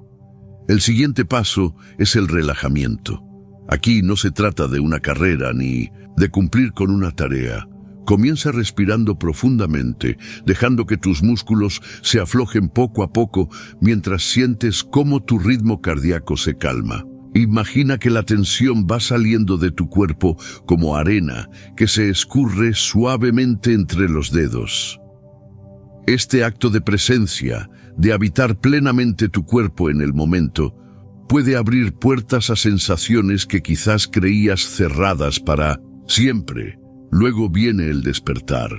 El siguiente paso es el relajamiento. Aquí no se trata de una carrera ni de cumplir con una tarea. Comienza respirando profundamente, dejando que tus músculos se aflojen poco a poco mientras sientes cómo tu ritmo cardíaco se calma. Imagina que la tensión va saliendo de tu cuerpo como arena que se escurre suavemente entre los dedos. Este acto de presencia, de habitar plenamente tu cuerpo en el momento, puede abrir puertas a sensaciones que quizás creías cerradas para siempre. Luego viene el despertar.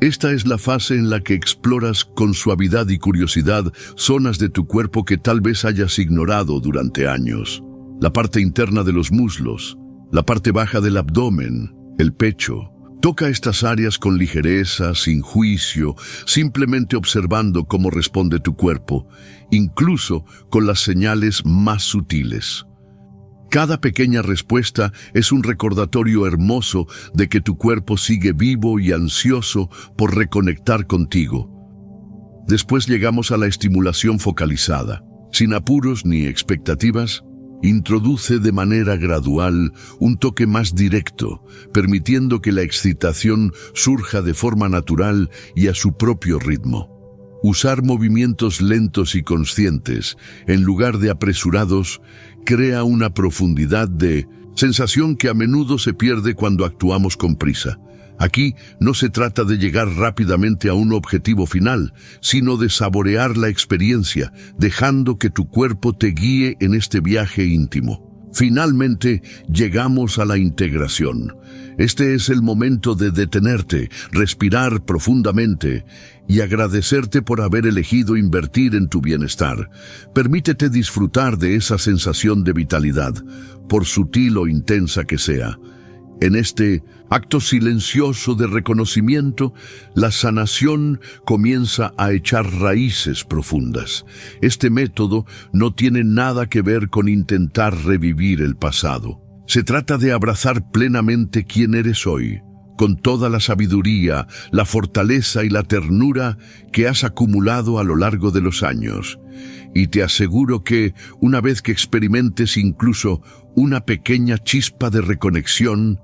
Esta es la fase en la que exploras con suavidad y curiosidad zonas de tu cuerpo que tal vez hayas ignorado durante años. La parte interna de los muslos, la parte baja del abdomen, el pecho. Toca estas áreas con ligereza, sin juicio, simplemente observando cómo responde tu cuerpo, incluso con las señales más sutiles. Cada pequeña respuesta es un recordatorio hermoso de que tu cuerpo sigue vivo y ansioso por reconectar contigo. Después llegamos a la estimulación focalizada. Sin apuros ni expectativas, introduce de manera gradual un toque más directo, permitiendo que la excitación surja de forma natural y a su propio ritmo. Usar movimientos lentos y conscientes, en lugar de apresurados, crea una profundidad de sensación que a menudo se pierde cuando actuamos con prisa. Aquí no se trata de llegar rápidamente a un objetivo final, sino de saborear la experiencia, dejando que tu cuerpo te guíe en este viaje íntimo. Finalmente, llegamos a la integración. Este es el momento de detenerte, respirar profundamente y agradecerte por haber elegido invertir en tu bienestar. Permítete disfrutar de esa sensación de vitalidad, por sutil o intensa que sea. En este acto silencioso de reconocimiento, la sanación comienza a echar raíces profundas. Este método no tiene nada que ver con intentar revivir el pasado. Se trata de abrazar plenamente quién eres hoy, con toda la sabiduría, la fortaleza y la ternura que has acumulado a lo largo de los años. Y te aseguro que, una vez que experimentes incluso una pequeña chispa de reconexión,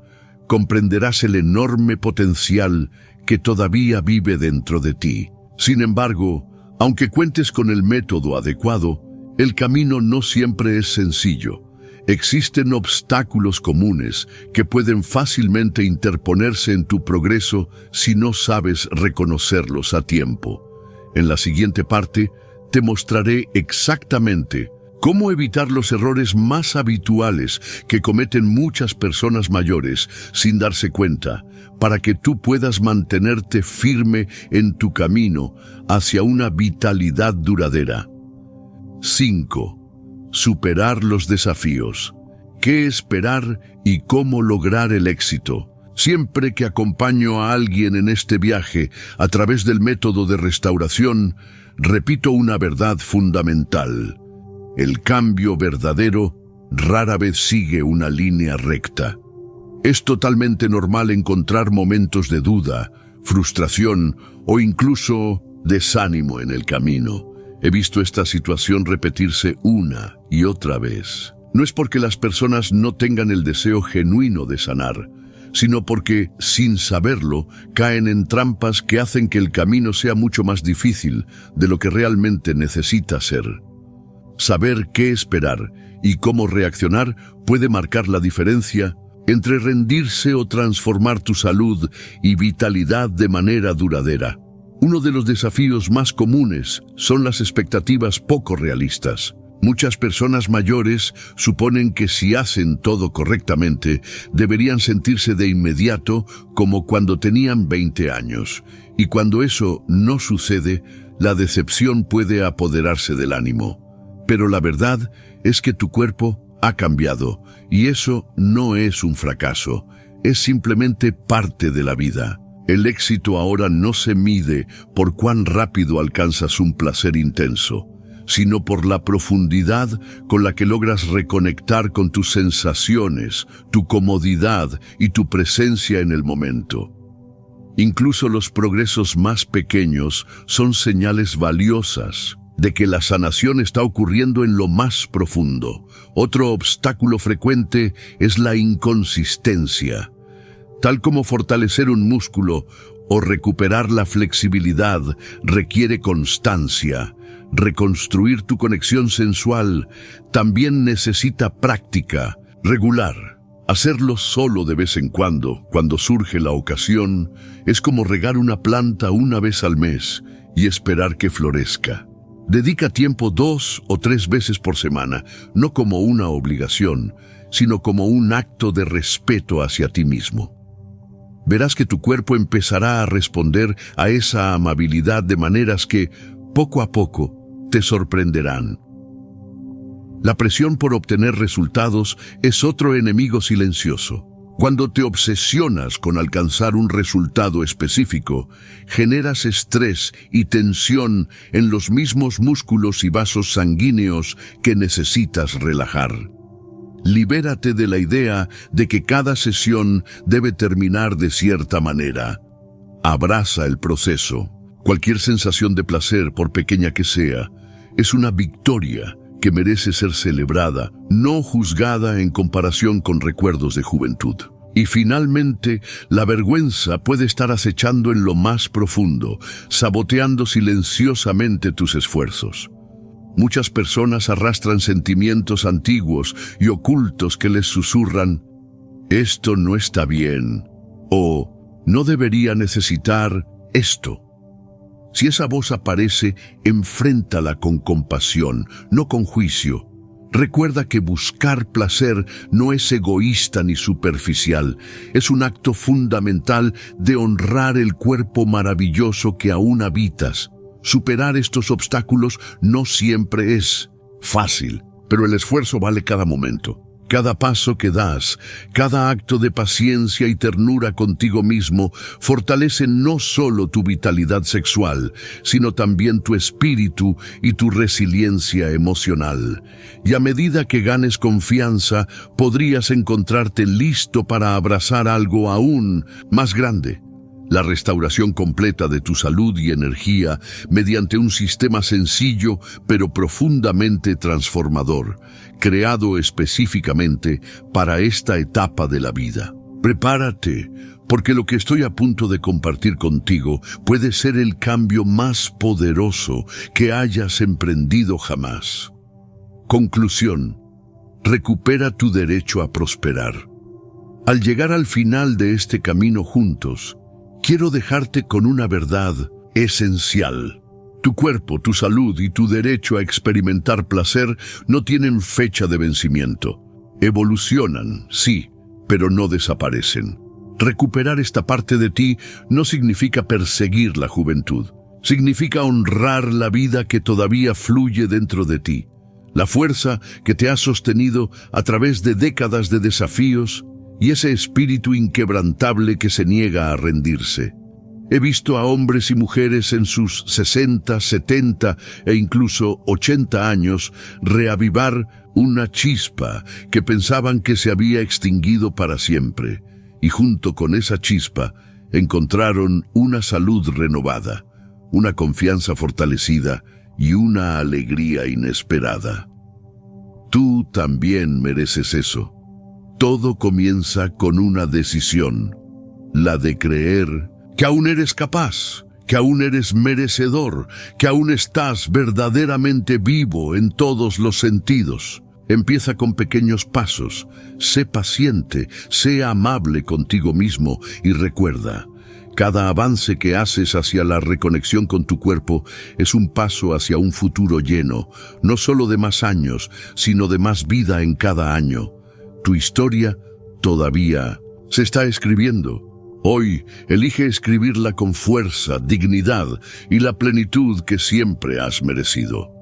comprenderás el enorme potencial que todavía vive dentro de ti. Sin embargo, aunque cuentes con el método adecuado, el camino no siempre es sencillo. Existen obstáculos comunes que pueden fácilmente interponerse en tu progreso si no sabes reconocerlos a tiempo. En la siguiente parte, te mostraré exactamente cómo evitar los errores más habituales que cometen muchas personas mayores sin darse cuenta, para que tú puedas mantenerte firme en tu camino hacia una vitalidad duradera. 5. Superar los desafíos. ¿Qué esperar y cómo lograr el éxito? Siempre que acompaño a alguien en este viaje a través del método de restauración, repito una verdad fundamental. El cambio verdadero rara vez sigue una línea recta. Es totalmente normal encontrar momentos de duda, frustración o incluso desánimo en el camino. He visto esta situación repetirse una y otra vez. No es porque las personas no tengan el deseo genuino de sanar, sino porque, sin saberlo, caen en trampas que hacen que el camino sea mucho más difícil de lo que realmente necesita ser. Saber qué esperar y cómo reaccionar puede marcar la diferencia entre rendirse o transformar tu salud y vitalidad de manera duradera. Uno de los desafíos más comunes son las expectativas poco realistas. Muchas personas mayores suponen que si hacen todo correctamente, deberían sentirse de inmediato como cuando tenían 20 años. Y cuando eso no sucede, la decepción puede apoderarse del ánimo. Pero la verdad es que tu cuerpo ha cambiado, y eso no es un fracaso, es simplemente parte de la vida. El éxito ahora no se mide por cuán rápido alcanzas un placer intenso, sino por la profundidad con la que logras reconectar con tus sensaciones, tu comodidad y tu presencia en el momento. Incluso los progresos más pequeños son señales valiosas de que la sanación está ocurriendo en lo más profundo. Otro obstáculo frecuente es la inconsistencia. Tal como fortalecer un músculo o recuperar la flexibilidad requiere constancia, reconstruir tu conexión sensual también necesita práctica regular. Hacerlo solo de vez en cuando surge la ocasión, es como regar una planta una vez al mes y esperar que florezca. Dedica tiempo 2 o 3 veces por semana, no como una obligación, sino como un acto de respeto hacia ti mismo. Verás que tu cuerpo empezará a responder a esa amabilidad de maneras que, poco a poco, te sorprenderán. La presión por obtener resultados es otro enemigo silencioso. Cuando te obsesionas con alcanzar un resultado específico, generas estrés y tensión en los mismos músculos y vasos sanguíneos que necesitas relajar. Libérate de la idea de que cada sesión debe terminar de cierta manera. Abraza el proceso. Cualquier sensación de placer, por pequeña que sea, es una victoria que merece ser celebrada, no juzgada en comparación con recuerdos de juventud. Y finalmente, la vergüenza puede estar acechando en lo más profundo, saboteando silenciosamente tus esfuerzos. Muchas personas arrastran sentimientos antiguos y ocultos que les susurran, «Esto no está bien», o «No debería necesitar esto». Si esa voz aparece, enfréntala con compasión, no con juicio. Recuerda que buscar placer no es egoísta ni superficial, es un acto fundamental de honrar el cuerpo maravilloso que aún habitas. Superar estos obstáculos no siempre es fácil, pero el esfuerzo vale cada momento. Cada paso que das, cada acto de paciencia y ternura contigo mismo fortalece no solo tu vitalidad sexual, sino también tu espíritu y tu resiliencia emocional. Y a medida que ganes confianza, podrías encontrarte listo para abrazar algo aún más grande. La restauración completa de tu salud y energía mediante un sistema sencillo pero profundamente transformador, creado específicamente para esta etapa de la vida. Prepárate, porque lo que estoy a punto de compartir contigo puede ser el cambio más poderoso que hayas emprendido jamás. Conclusión: recupera tu derecho a prosperar. Al llegar al final de este camino juntos, quiero dejarte con una verdad esencial. Tu cuerpo, tu salud y tu derecho a experimentar placer no tienen fecha de vencimiento. Evolucionan, sí, pero no desaparecen. Recuperar esta parte de ti no significa perseguir la juventud. Significa honrar la vida que todavía fluye dentro de ti. La fuerza que te ha sostenido a través de décadas de desafíos y ese espíritu inquebrantable que se niega a rendirse. He visto a hombres y mujeres en sus 60, 70 e incluso 80 años reavivar una chispa que pensaban que se había extinguido para siempre. y junto con esa chispa encontraron una salud renovada, una confianza fortalecida y una alegría inesperada. Tú también mereces eso. Todo comienza con una decisión, la de creer que aún eres capaz, que aún eres merecedor, que aún estás verdaderamente vivo en todos los sentidos. Empieza con pequeños pasos, sé paciente, sé amable contigo mismo y recuerda, cada avance que haces hacia la reconexión con tu cuerpo es un paso hacia un futuro lleno, no solo de más años, sino de más vida en cada año. Tu historia todavía se está escribiendo. Hoy elige escribirla con fuerza, dignidad y la plenitud que siempre has merecido.